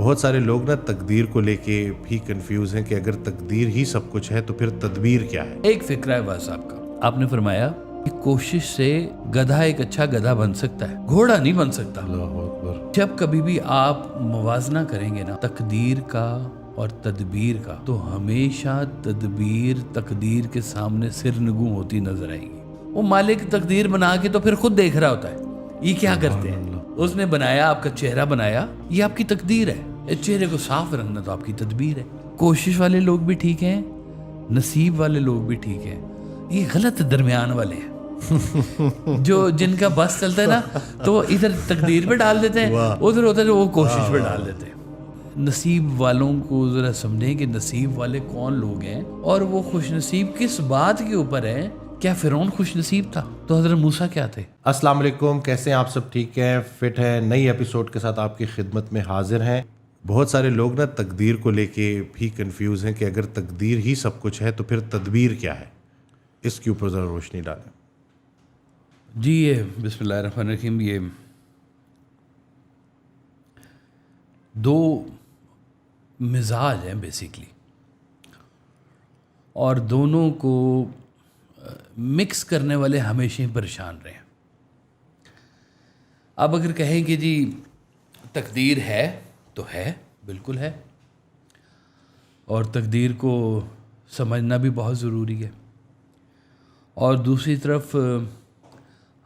بہت سارے لوگ نا تقدیر کو لے کے بھی کنفیوز ہیں کہ اگر تقدیر ہی سب کچھ ہے تو پھر تدبیر کیا ہے. ایک فکرہ ہے واز صاحب کا. آپ نے فرمایا کہ کوشش سے گدھا ایک اچھا گدھا بن سکتا ہے, گھوڑا نہیں بن سکتا. اللہ اکبر. جب کبھی بھی آپ موازنہ کریں گے نا تقدیر کا اور تدبیر کا, تو ہمیشہ تدبیر تقدیر کے سامنے سرنگوں ہوتی نظر آئے گی. وہ مالک تقدیر بنا کے تو پھر خود دیکھ رہا ہوتا ہے یہ کیا کرتے ہیں. اس نے بنایا, آپ کا چہرہ بنایا, یہ آپ کی تقدیر ہے. اس چہرے کو صاف رکھنا تو آپ کی تدبیر ہے. کوشش والے لوگ بھی ٹھیک ہیں, نصیب والے لوگ بھی ٹھیک ہیں, یہ غلط درمیان والے ہیں جو جن کا بس چلتا ہے نا تو وہ ادھر تقدیر پہ ڈال دیتے ہیں, ادھر ہوتا ہے جو وہ کوشش پہ ڈال دیتے ہیں. نصیب والوں کو ذرا سمجھیں کہ نصیب والے کون لوگ ہیں اور وہ خوش نصیب کس بات کے اوپر ہیں. کیا فرعون خوش نصیب تھا تو حضرت موسیٰ کیا تھے؟ السلام علیکم, کیسے ہیں آپ سب؟ ٹھیک ہیں, فٹ ہیں. نئی ایپیسوڈ کے ساتھ آپ کی خدمت میں حاضر ہیں. بہت سارے لوگ نا تقدیر کو لے کے بھی کنفیوز ہیں کہ اگر تقدیر ہی سب کچھ ہے تو پھر تدبیر کیا ہے. اس کے اوپر ذرا روشنی ڈالیں. جی یہ بسم اللہ الرحمن الرحیم, یہ دو مزاج ہیں بیسیکلی, اور دونوں کو مکس کرنے والے ہمیشہ ہی پریشان رہے ہیں. اب اگر کہیں کہ جی تقدیر ہے تو ہے, بالکل ہے, اور تقدیر کو سمجھنا بھی بہت ضروری ہے. اور دوسری طرف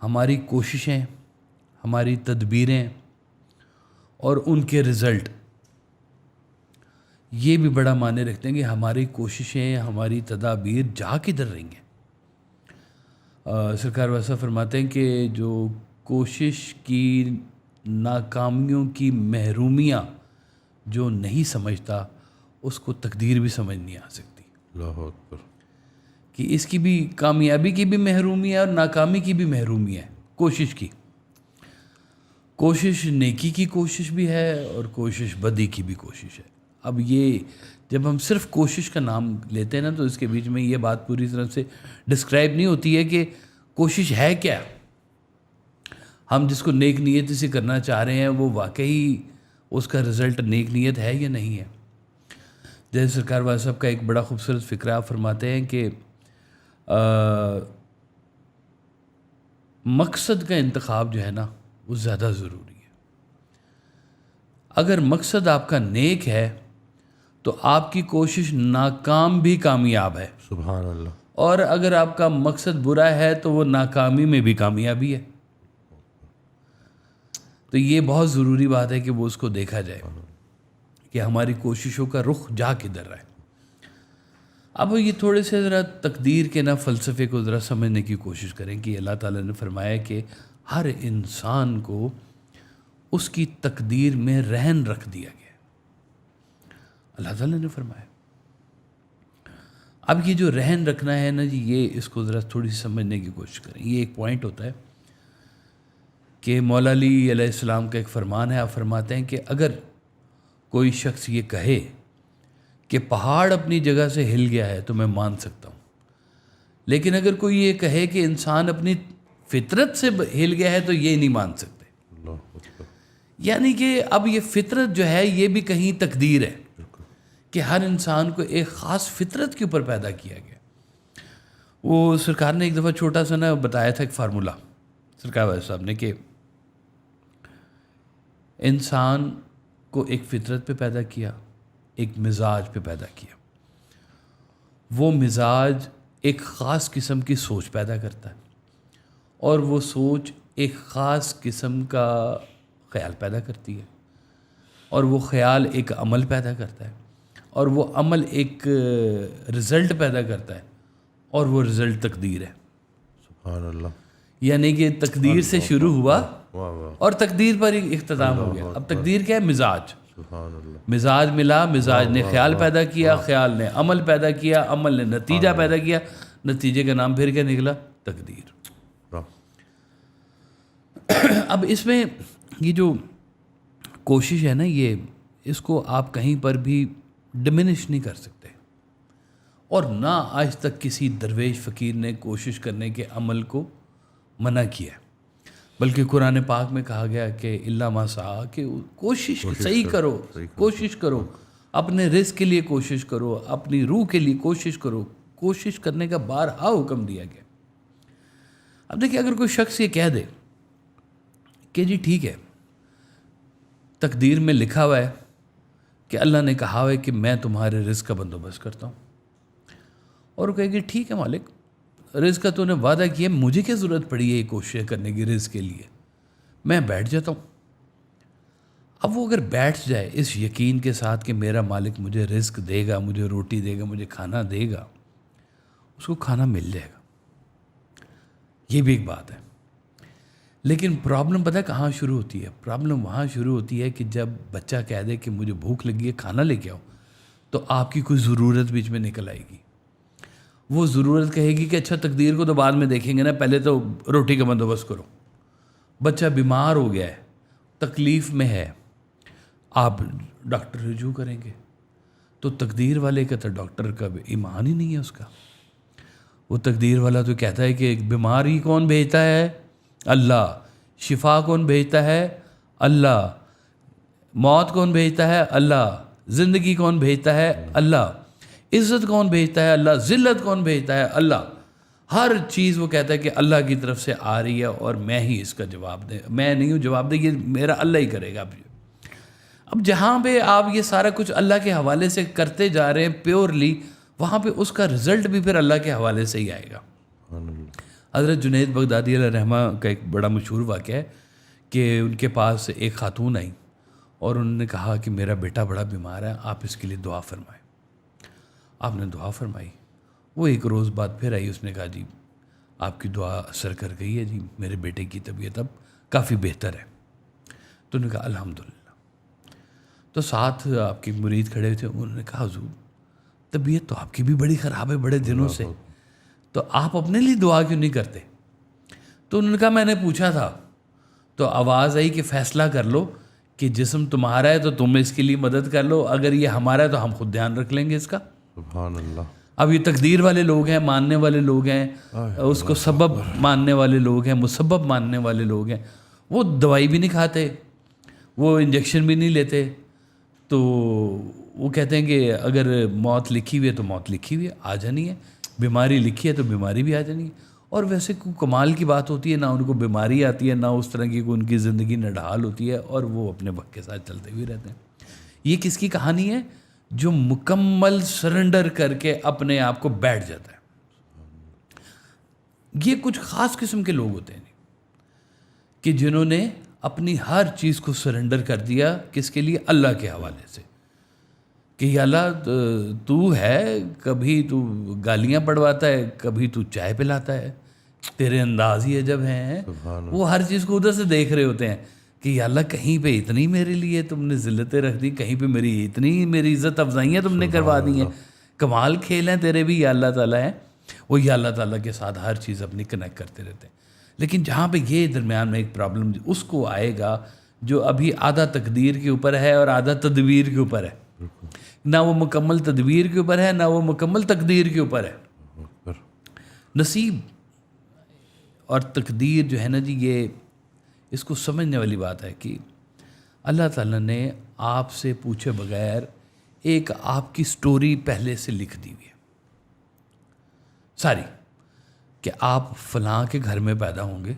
ہماری کوششیں, ہماری تدبیریں اور ان کے رزلٹ, یہ بھی بڑا معنی رکھتے ہیں کہ ہماری کوششیں, ہماری تدابیر جا کدھر رہیں گے. سرکار ویسا فرماتے ہیں کہ جو کوشش کی ناکامیوں کی محرومیاں جو نہیں سمجھتا اس کو تقدیر بھی سمجھ نہیں آ سکتی. اللہ اکبر. کہ اس کی بھی کامیابی کی بھی محرومی ہے اور ناکامی کی بھی محرومی ہے. کوشش کی, کوشش نیکی کی کوشش بھی ہے اور کوشش بدی کی بھی کوشش ہے. اب یہ جب ہم صرف کوشش کا نام لیتے ہیں نا تو اس کے بیچ میں یہ بات پوری طرح سے ڈسکرائب نہیں ہوتی ہے کہ کوشش ہے کیا. ہم جس کو نیک نیت سے کرنا چاہ رہے ہیں وہ واقعی اس کا رزلٹ نیک نیت ہے یا نہیں ہے. جیسے سرکار والا صاحب کا ایک بڑا خوبصورت فکرہ آپ فرماتے ہیں کہ مقصد کا انتخاب جو ہے نا وہ زیادہ ضروری ہے. اگر مقصد آپ کا نیک ہے تو آپ کی کوشش ناکام بھی کامیاب ہے. سبحان اللہ. اور اگر آپ کا مقصد برا ہے تو وہ ناکامی میں بھی کامیابی ہے. تو یہ بہت ضروری بات ہے کہ وہ اس کو دیکھا جائے کہ ہماری کوششوں کا رخ جا کدھر رہا ہے. اب یہ تھوڑے سے ذرا تقدیر کے نا فلسفے کو ذرا سمجھنے کی کوشش کریں کہ اللہ تعالیٰ نے فرمایا کہ ہر انسان کو اس کی تقدیر میں رہن رکھ دیا گیا. اللہ تعالیٰ نے فرمایا. اب یہ جو رہن رکھنا ہے نا جی, یہ اس کو ذرا تھوڑی سی سمجھنے کی کوشش کریں. یہ ایک پوائنٹ ہوتا ہے کہ مولا علی علیہ السلام کا ایک فرمان ہے. آپ فرماتے ہیں کہ اگر کوئی شخص یہ کہے کہ پہاڑ اپنی جگہ سے ہل گیا ہے تو میں مان سکتا ہوں, لیکن اگر کوئی یہ کہے کہ انسان اپنی فطرت سے ہل گیا ہے تو یہ نہیں مان سکتے. یعنی کہ اب یہ فطرت جو ہے یہ بھی کہیں تقدیر ہے کہ ہر انسان کو ایک خاص فطرت کے اوپر پیدا کیا گیا. وہ سرکار نے ایک دفعہ چھوٹا سا نا بتایا تھا ایک فارمولہ سرکار والے صاحب نے کہ انسان کو ایک فطرت پہ پیدا کیا, ایک مزاج پہ پیدا کیا. وہ مزاج ایک خاص قسم کی سوچ پیدا کرتا ہے اور وہ سوچ ایک خاص قسم کا خیال پیدا کرتی ہے اور وہ خیال ایک عمل پیدا کرتا ہے اور وہ عمل ایک رزلٹ پیدا کرتا ہے اور وہ رزلٹ تقدیر ہے. سبحان اللہ. یعنی کہ تقدیر سے شروع ہوا اور تقدیر پر ہی اختتام ہو گیا. اب تقدیر کیا ہے؟ مزاج. مزاج ملا, مزاج نے خیال پیدا کیا, خیال نے عمل پیدا کیا, عمل نے نتیجہ پیدا کیا, نتیجے کا نام پھر کیا نکلا؟ تقدیر. اب اس میں یہ جو کوشش ہے نا, یہ اس کو آپ کہیں پر بھی ڈمینش نہیں کر سکتے, اور نہ آج تک کسی درویش فقیر نے کوشش کرنے کے عمل کو منع کیا. بلکہ قرآن پاک میں کہا گیا کہ اللہ ما سعی، کہ کوشش صحیح کرو، کوشش کرو، اپنے رزق کے لیے کوشش کرو، اپنی روح کے لیے کوشش کرو، کوشش کرنے کا بارہا حکم دیا گیا۔ اب دیکھیں، اگر کوئی شخص یہ کہہ دے کہ جی ٹھیک ہے، تقدیر میں لکھا ہوا ہے کہ اللہ نے کہا ہوا ہے کہ میں تمہارے رزق کا بندوبست کرتا ہوں، اور وہ کہے گی ٹھیک ہے مالک، رزق کا تو نے وعدہ کیا، مجھے کیا ضرورت پڑی ہے یہ کوشش کرنے کی رزق کے لیے، میں بیٹھ جاتا ہوں۔ اب وہ اگر بیٹھ جائے اس یقین کے ساتھ کہ میرا مالک مجھے رزق دے گا، مجھے روٹی دے گا، مجھے کھانا دے گا، اس کو کھانا مل جائے گا، یہ بھی ایک بات ہے۔ لیکن پرابلم پتہ ہے کہاں شروع ہوتی ہے؟ پرابلم وہاں شروع ہوتی ہے کہ جب بچہ کہہ دے کہ مجھے بھوک لگی ہے، کھانا لے کے آؤ، تو آپ کی کوئی ضرورت بیچ میں نکل آئے گی۔ وہ ضرورت کہے گی کہ اچھا تقدیر کو تو بعد میں دیکھیں گے نا، پہلے تو روٹی کا بندوبست کرو۔ بچہ بیمار ہو گیا ہے، تکلیف میں ہے، آپ ڈاکٹر رجوع کریں گے، تو تقدیر والے کا تو ڈاکٹر کا ایمان ہی نہیں ہے اس کا۔ وہ تقدیر والا تو کہتا ہے کہ بیماری کون بھیجتا ہے؟ اللہ۔ شفا کون بھیجتا ہے؟ اللہ۔ موت کون بھیجتا ہے؟ اللہ۔ زندگی کون بھیجتا ہے؟ اللہ۔ عزت کون بھیجتا ہے؟ اللہ۔ ذلت کون بھیجتا ہے؟ اللہ۔ ہر چیز وہ کہتا ہے کہ اللہ کی طرف سے آ رہی ہے اور میں ہی اس کا جواب دیں، میں نہیں ہوں جواب دیں، یہ میرا اللہ ہی کرے گا۔ اب جہاں پہ آپ یہ سارا کچھ اللہ کے حوالے سے کرتے جا رہے ہیں پیورلی، وہاں پہ اس کا رزلٹ بھی پھر اللہ کے حوالے سے ہی آئے گا۔ حضرت جنید بغدادی علیہ رحمہ کا ایک بڑا مشہور واقعہ ہے کہ ان کے پاس ایک خاتون آئی اور انہوں نے کہا کہ میرا بیٹا بڑا بیمار ہے، آپ اس کے لیے دعا فرمائیں۔ آپ نے دعا فرمائی، وہ ایک روز بعد پھر آئی، اس نے کہا جی آپ کی دعا اثر کر گئی ہے، جی میرے بیٹے کی طبیعت اب کافی بہتر ہے۔ تو انہوں نے کہا الحمدللہ۔ تو ساتھ آپ کی مرید کھڑے ہوئے تھے، انہوں نے کہا حضور طبیعت تو آپ کی بھی بڑی خراب ہے بڑے دنوں سے، تو آپ اپنے لیے دعا کیوں نہیں کرتے؟ تو انہوں نے کہا میں نے پوچھا تھا، تو آواز آئی کہ فیصلہ کر لو کہ جسم تمہارا ہے تو تم اس کے لیے مدد کر لو، اگر یہ ہمارا ہے تو ہم خود دھیان رکھ لیں گے اس کا۔ سبحان اللہ۔ اب یہ تقدیر والے لوگ ہیں، ماننے والے لوگ ہیں، اس کو سبب ماننے والے لوگ ہیں، مسبب ماننے والے لوگ ہیں، وہ دوائی بھی نہیں کھاتے، وہ انجیکشن بھی نہیں لیتے، تو وہ کہتے ہیں کہ اگر موت لکھی ہوئی ہے تو موت لکھی ہوئی ہے، آ جانی ہے، بیماری لکھی ہے تو بیماری بھی آ جانی ہے۔ اور ویسے کوئی کمال کی بات ہوتی ہے، نہ ان کو بیماری آتی ہے، نہ اس طرح کی کوئی ان کی زندگی نڈھال ہوتی ہے، اور وہ اپنے وقت کے ساتھ چلتے ہوئے رہتے ہیں۔ یہ کس کی کہانی ہے؟ جو مکمل سرنڈر کر کے اپنے آپ کو بیٹھ جاتا ہے۔ یہ کچھ خاص قسم کے لوگ ہوتے ہیں کہ جنہوں نے اپنی ہر چیز کو سرنڈر کر دیا، کس کے لیے؟ اللہ کے حوالے سے، کہ یا اللہ تو ہے، کبھی تو گالیاں پڑھواتا ہے، کبھی تو چائے پلاتا ہے، تیرے انداز ہی عجب ہیں۔ وہ ہر چیز کو ادھر سے دیکھ رہے ہوتے ہیں کہ یا اللہ کہیں پہ اتنی میرے لیے تم نے ذلتیں رکھ دی، کہیں پہ میری عزت افزائیاں تم نے کروا دی ہیں، کمال کھیل ہیں تیرے بھی یا اللہ تعالیٰ ہیں۔ وہ یا اللہ تعالیٰ کے ساتھ ہر چیز اپنی کنیکٹ کرتے رہتے ہیں۔ لیکن جہاں پہ یہ درمیان میں ایک پرابلم اس کو آئے گا جو ابھی آدھا تقدیر کے اوپر ہے اور آدھا تدبیر کے اوپر ہے، نہ وہ مکمل تدبیر کے اوپر ہے، نہ وہ مکمل تقدیر کے اوپر ہے۔ نصیب اور تقدیر جو ہے نا جی، یہ اس کو سمجھنے والی بات ہے کہ اللہ تعالیٰ نے آپ سے پوچھے بغیر ایک آپ کی سٹوری پہلے سے لکھ دی ہوئی ہے ساری، کہ آپ فلاں کے گھر میں پیدا ہوں گے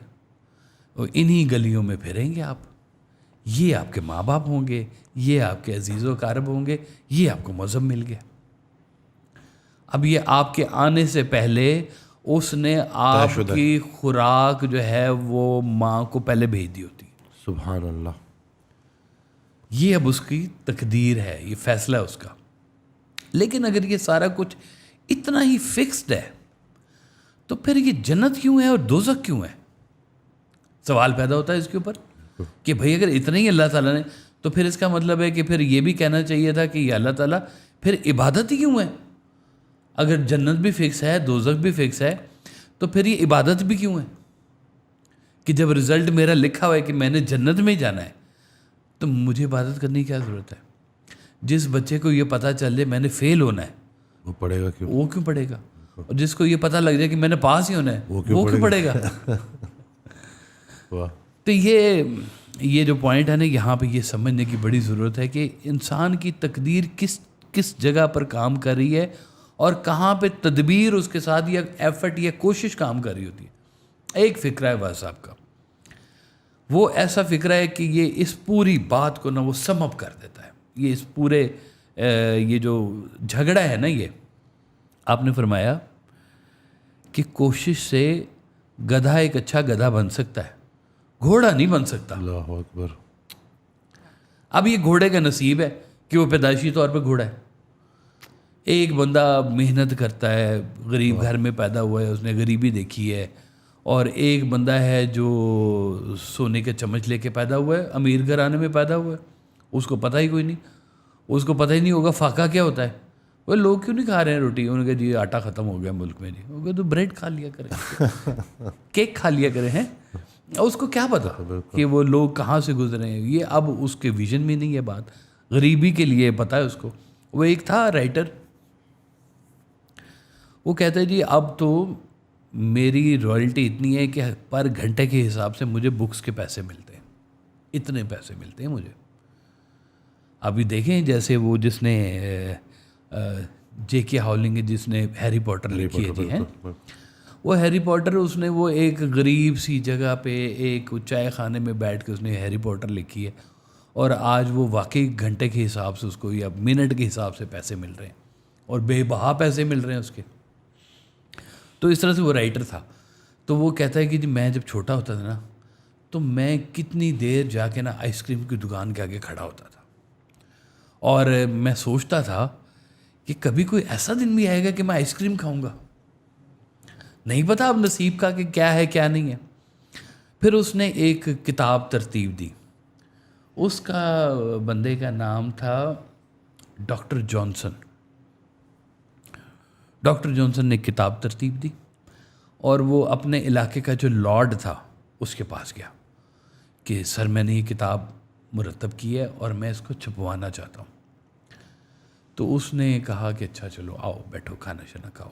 اور انہی گلیوں میں پھریں گے آپ، یہ آپ کے ماں باپ ہوں گے، یہ آپ کے عزیز و اقارب ہوں گے، یہ آپ کو مذہب مل گیا۔ اب یہ آپ کے آنے سے پہلے اس نے آپ کی خوراک جو ہے وہ ماں کو پہلے بھیج دی ہوتی۔ سبحان اللہ۔ یہ اب اس کی تقدیر ہے، یہ فیصلہ ہے اس کا۔ لیکن اگر یہ سارا کچھ اتنا ہی فکسڈ ہے تو پھر یہ جنت کیوں ہے اور دوزخ کیوں ہے؟ سوال پیدا ہوتا ہے اس کے اوپر کہ بھئی اگر اتنا ہی اللہ تعالیٰ نے، تو پھر اس کا مطلب ہے کہ پھر یہ بھی کہنا چاہیے تھا کہ یہ اللہ تعالیٰ پھر عبادت ہی کیوں ہے؟ اگر جنت بھی فکس ہے، دوزخ بھی فکس ہے، تو پھر یہ عبادت بھی کیوں ہے؟ کہ جب رزلٹ میرا لکھا ہوا ہے کہ میں نے جنت میں جانا ہے تو مجھے عبادت کرنے کی کیا ضرورت ہے؟ جس بچے کو یہ پتہ چل جائے میں نے فیل ہونا ہے، وہ پڑھے گا کیوں؟ وہ کیوں پڑھے گا؟ اور جس کو یہ پتہ لگ جائے کہ میں نے پاس ہی ہونا ہے، وہ کیوں پڑھے گا؟ تو یہ جو پوائنٹ ہے نا، یہاں پہ یہ سمجھنے کی بڑی ضرورت ہے کہ انسان کی تقدیر کس جگہ پر کام کر رہی ہے اور کہاں پہ تدبیر اس کے ساتھ یا ایفرٹ یا کوشش کام کر رہی ہوتی ہے. ایک فکرہ ہے واز صاحب کا، وہ ایسا فکرہ ہے کہ یہ اس پوری بات کو نا وہ سم اپ کر دیتا ہے. یہ اس پورے یہ جو جھگڑا ہے نا، یہ آپ نے فرمایا کہ کوشش سے گدھا ایک اچھا گدھا بن سکتا ہے، گھوڑا نہیں بن سکتا. اللہ اکبر. اب یہ گھوڑے کا نصیب ہے کہ وہ پیدائشی طور پہ گھوڑا ہے. ایک بندہ محنت کرتا ہے، غریب گھر میں پیدا ہوا ہے، اس نے غریبی دیکھی ہے، اور ایک بندہ ہے جو سونے کے چمچ لے کے پیدا ہوا ہے، امیر گھرانے میں پیدا ہوا ہے، اس کو پتہ ہی کوئی نہیں، اس کو پتہ ہی نہیں ہوگا فاقہ کیا ہوتا ہے. وہ لوگ کیوں نہیں کھا رہے ہیں روٹی؟ انہوں نے کہا جی آٹا ختم ہو گیا ملک میں. جی وہ کہ تو بریڈ کھا لیا کریں، کیک کھا لیا کریں. ہیں اس کو کیا پتا کہ وہ لوگ کہاں سے گزرے ہیں. یہ اب اس کے ویژن میں نہیں ہے بات، غریبی کے لیے پتہ ہے اس کو. وہ ایک تھا رائٹر، وہ کہتا ہے جی اب تو میری رائلٹی اتنی ہے کہ پر گھنٹے کے حساب سے مجھے بکس کے پیسے ملتے ہیں، اتنے پیسے ملتے ہیں مجھے. ابھی دیکھیں جیسے وہ جس نے جے کے ہاولنگ، جس نے ہیری پوٹر لکھی ہے جی، ہیں وہ ہیری پوٹر، اس نے وہ ایک غریب سی جگہ پہ ایک چائے خانے میں بیٹھ کے اس نے ہیری پوٹر لکھی ہے، اور آج وہ واقعی گھنٹے کے حساب سے اس کو یا منٹ کے حساب سے پیسے مل رہے ہیں، اور بے بہا پیسے مل رہے ہیں اس کے. تو اس طرح سے وہ رائٹر تھا. تو وہ کہتا ہے کہ جی میں جب چھوٹا ہوتا تھا نا، تو میں کتنی دیر جا کے نا آئس کریم کی دکان کے آگے کھڑا ہوتا تھا، اور میں سوچتا تھا کہ کبھی کوئی ایسا دن بھی آئے گا کہ میں آئس کریم کھاؤں گا. نہیں پتا اب نصیب کا کہ کیا ہے کیا نہیں ہے. پھر اس نے ایک کتاب ترتیب دی، اس کا بندے کا نام تھا ڈاکٹر جانسن. ڈاکٹر جانسن نے کتاب ترتیب دی، اور وہ اپنے علاقے کا جو لارڈ تھا اس کے پاس گیا کہ سر میں نے یہ کتاب مرتب کی ہے اور میں اس کو چھپوانا چاہتا ہوں. تو اس نے کہا کہ اچھا چلو آؤ بیٹھو کھانا شانا کھاؤ.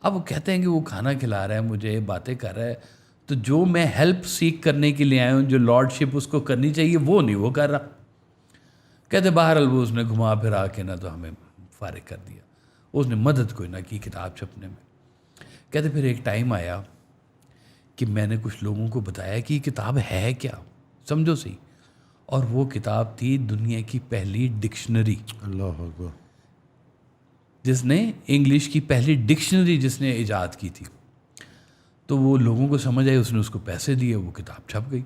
اب وہ کہتے ہیں کہ وہ کھانا کھلا رہا ہے مجھے، باتیں کر رہا ہے، تو جو میں ہیلپ سیکھ کرنے کے لیے آیا ہوں، جو لارڈ شپ اس کو کرنی چاہیے وہ نہیں وہ کر رہا. کہتے بہرحال وہ اس نے گھما پھرا کے نہ تو ہمیں فارغ کر دیا، اس نے مدد کوئی نہ کی کتاب چھپنے میں. کہتے پھر ایک ٹائم آیا کہ میں نے کچھ لوگوں کو بتایا کہ یہ کتاب ہے کیا، سمجھو صحیح، اور وہ کتاب تھی دنیا کی پہلی ڈکشنری. اللہ اکبر. جس نے انگلش کی پہلی ڈکشنری جس نے ایجاد کی تھی. تو وہ لوگوں کو سمجھ آئی، اس نے اس کو پیسے دیے، وہ کتاب چھپ گئی.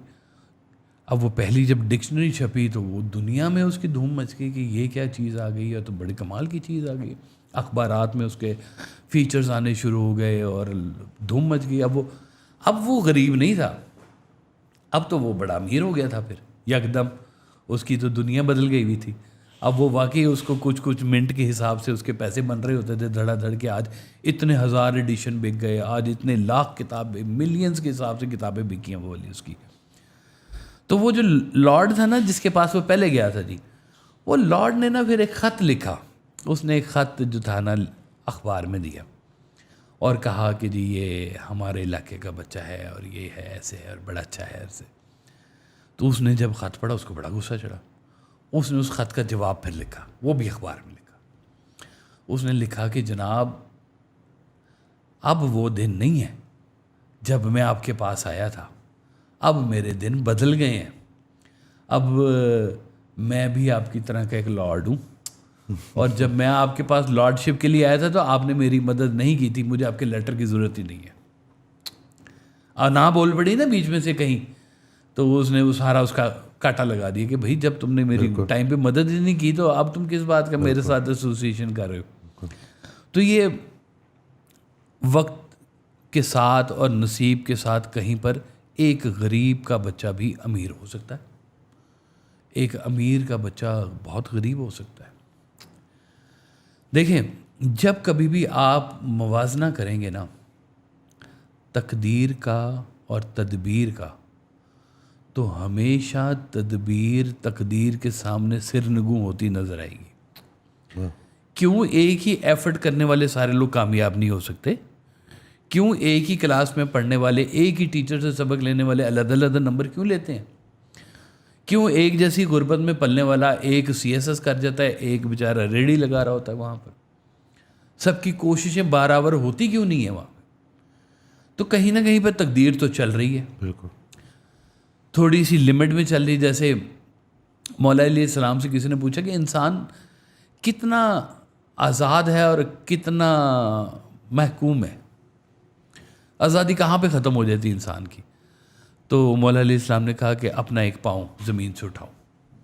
اب وہ پہلی جب ڈکشنری چھپی تو وہ دنیا میں اس کی دھوم مچ گئی کہ یہ کیا چیز آ گئی ہے، تو بڑی کمال کی چیز آ گئی. اخبارات میں اس کے فیچرز آنے شروع ہو گئے اور دھوم مچ گئی. اب وہ غریب نہیں تھا، اب تو وہ بڑا امیر ہو گیا تھا. پھر یکدم اس کی تو دنیا بدل گئی ہوئی تھی. اب وہ واقعی اس کو کچھ منٹ کے حساب سے اس کے پیسے بن رہے ہوتے تھے دھڑا دھڑ کے. آج اتنے 1000 ایڈیشن بک گئے، آج اتنے لاکھ کتابیں، ملینز کے حساب سے کتابیں بکی ہیں وہ والی اس کی. تو وہ جو لارڈ تھا نا جس کے پاس وہ پہلے گیا تھا جی، وہ لارڈ نے نا پھر ایک خط لکھا. اس نے ایک خط جو تھا نا اخبار میں دیا اور کہا کہ جی یہ ہمارے علاقے کا بچہ ہے اور یہ ہے ایسے ہے اور بڑا اچھا ہے ایسے. تو اس نے جب خط پڑھا اس کو بڑا غصہ چڑھا. اس نے اس خط کا جواب پھر لکھا، وہ بھی اخبار میں لکھا. اس نے لکھا کہ جناب اب وہ دن نہیں ہے جب میں آپ کے پاس آیا تھا، اب میرے دن بدل گئے ہیں. اب میں بھی آپ کی طرح کا ایک لارڈ ہوں، اور جب میں آپ کے پاس لارڈ شپ کے لیے آیا تھا تو آپ نے میری مدد نہیں کی تھی، مجھے آپ کے لیٹر کی ضرورت ہی نہیں ہے. اور نہ بول پڑی نا بیچ میں سے کہیں، تو اس نے وہ سارا اس کا کاٹا لگا دیا کہ بھائی جب تم نے میری ٹائم پہ مدد ہی نہیں کی تو اب تم کس بات کا میرے ساتھ ایسوسیشن کر رہے ہو. تو یہ وقت کے ساتھ اور نصیب کے ساتھ کہیں پر ایک غریب کا بچہ بھی امیر ہو سکتا ہے، ایک امیر کا بچہ بہت غریب ہو سکتا ہے. دیکھیں جب کبھی بھی آپ موازنہ کریں گے نا تقدیر کا اور تدبیر کا، تو ہمیشہ تدبیر تقدیر کے سامنے سرنگوں ہوتی نظر آئے گی. کیوں ایک ہی ایفرٹ کرنے والے سارے لوگ کامیاب نہیں ہو سکتے؟ کیوں ایک ہی کلاس میں پڑھنے والے، ایک ہی ٹیچر سے سبق لینے والے علیحدہ علیحدہ نمبر کیوں لیتے ہیں؟ کیوں ایک جیسی غربت میں پلنے والا ایک CSS کر جاتا ہے، ایک بیچارہ ریڑھی لگا رہا ہوتا ہے وہاں پر؟ سب کی کوششیں برابر ہوتی کیوں نہیں ہے وہاں پہ؟ تو کہیں نہ کہیں پہ تقدیر تو چل رہی ہے، بالکل تھوڑی سی لمٹ میں چل رہی. جیسے مولا علیہ السلام سے کسی نے پوچھا کہ انسان کتنا آزاد ہے اور کتنا محکوم ہے، آزادی کہاں پہ ختم ہو جاتی ہے انسان کی؟ تو مولا علیہ السلام نے کہا کہ اپنا ایک پاؤں زمین سے اٹھاؤ.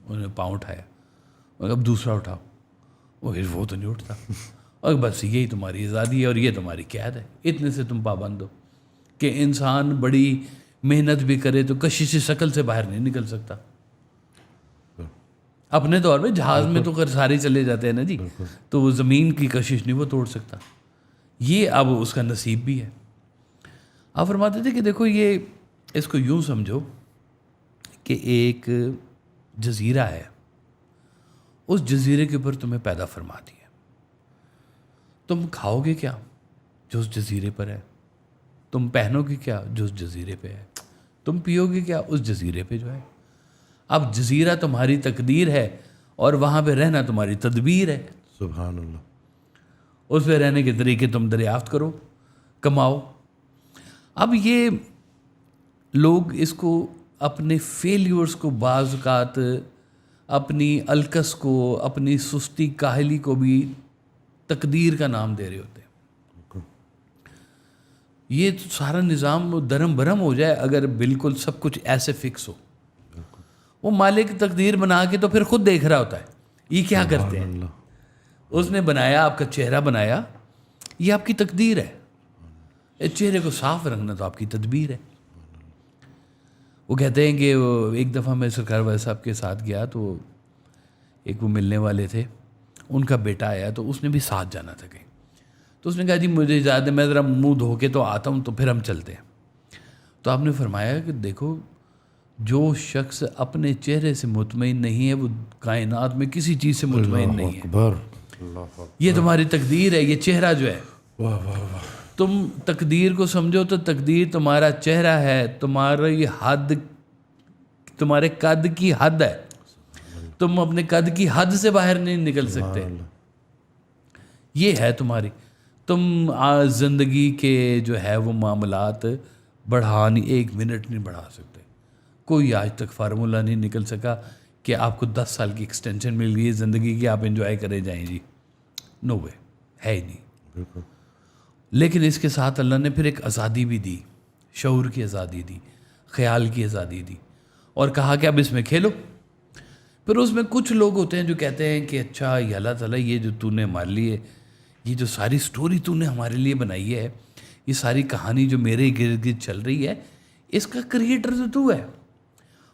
انہوں نے پاؤں اٹھایا، اور اب دوسرا اٹھاؤ، وہ تو نہیں اٹھتا، اور بس یہی تمہاری آزادی ہے اور یہ تمہاری قید ہے، اتنے سے تم پابند ہو کہ انسان بڑی محنت بھی کرے تو کشش شکل سے باہر نہیں نکل سکتا. اپنے طور پہ جہاز میں تو سارے چلے جاتے ہیں نا جی، تو وہ زمین کی کشش نہیں وہ توڑ سکتا. یہ اب اس کا نصیب بھی ہے. آپ فرماتے تھے کہ دیکھو یہ اس کو یوں سمجھو کہ ایک جزیرہ ہے، اس جزیرے کے اوپر تمہیں پیدا فرما دیا. تم کھاؤ گے کیا جو اس جزیرے پر ہے؟ تم پہنو گے کیا جو اس جزیرے پہ ہے؟ تم پیو گے کیا اس جزیرے پہ جو ہے؟ اب جزیرہ تمہاری تقدیر ہے اور وہاں پہ رہنا تمہاری تدبیر ہے. سبحان اللہ. اس پہ رہنے کے طریقے تم دریافت کرو، کماؤ. اب یہ لوگ اس کو اپنے فیلیورز کو، بعض اوقات اپنی الکس کو، اپنی سستی کاہلی کو بھی تقدیر کا نام دے رہے ہوتے ہیں. یہ تو سارا نظام درم برہم ہو جائے اگر بالکل سب کچھ ایسے فکس ہو. وہ مالک تقدیر بنا کے تو پھر خود دیکھ رہا ہوتا ہے یہ کیا کرتے ہیں. اس نے بنایا، آپ کا چہرہ بنایا، یہ آپ کی تقدیر ہے. اس چہرے کو صاف رکھنا تو آپ کی تدبیر ہے. وہ کہتے ہیں کہ ایک دفعہ میں سرکار والے صاحب کے ساتھ گیا تو ایک وہ ملنے والے تھے، ان کا بیٹا آیا تو اس نے بھی ساتھ جانا تھا کہیں. تو اس نے کہا جی مجھے اجازت ہے، میں ذرا منہ دھو کے تو آتا ہوں تو پھر ہم چلتے ہیں. تو آپ نے فرمایا کہ دیکھو جو شخص اپنے چہرے سے مطمئن نہیں ہے وہ کائنات میں کسی چیز سے مطمئن نہیں ہے. یہ تمہاری تقدیر ہے، یہ چہرہ جو ہے. تم تقدیر کو سمجھو تو تقدیر تمہارا چہرہ ہے، تمہاری حد، تمہارے قد کی حد ہے. تم اپنے قد کی حد سے باہر نہیں نکل سکتے. یہ ہے تمہاری. تم زندگی کے جو ہے وہ معاملات بڑھانی 1 منٹ نہیں بڑھا سکتے. کوئی آج تک فارمولہ نہیں نکل سکا کہ آپ کو 10 سال کی ایکسٹینشن مل گئی ہے زندگی کی، آپ انجوائے کرے جائیں جی. نو وے، ہے ہی نہیں. بالکل. لیکن اس کے ساتھ اللہ نے پھر ایک آزادی بھی دی، شعور کی آزادی دی، خیال کی آزادی دی، اور کہا کہ اب اس میں کھیلو. پھر اس میں کچھ لوگ ہوتے ہیں جو کہتے ہیں کہ اچھا یہ اللہ تعالیٰ یہ جو تو نے ہمارے لیے، یہ جو ساری سٹوری تو نے ہمارے لیے بنائی ہے، یہ ساری کہانی جو میرے گرد گرد چل رہی ہے، اس کا کریٹر تو ہے.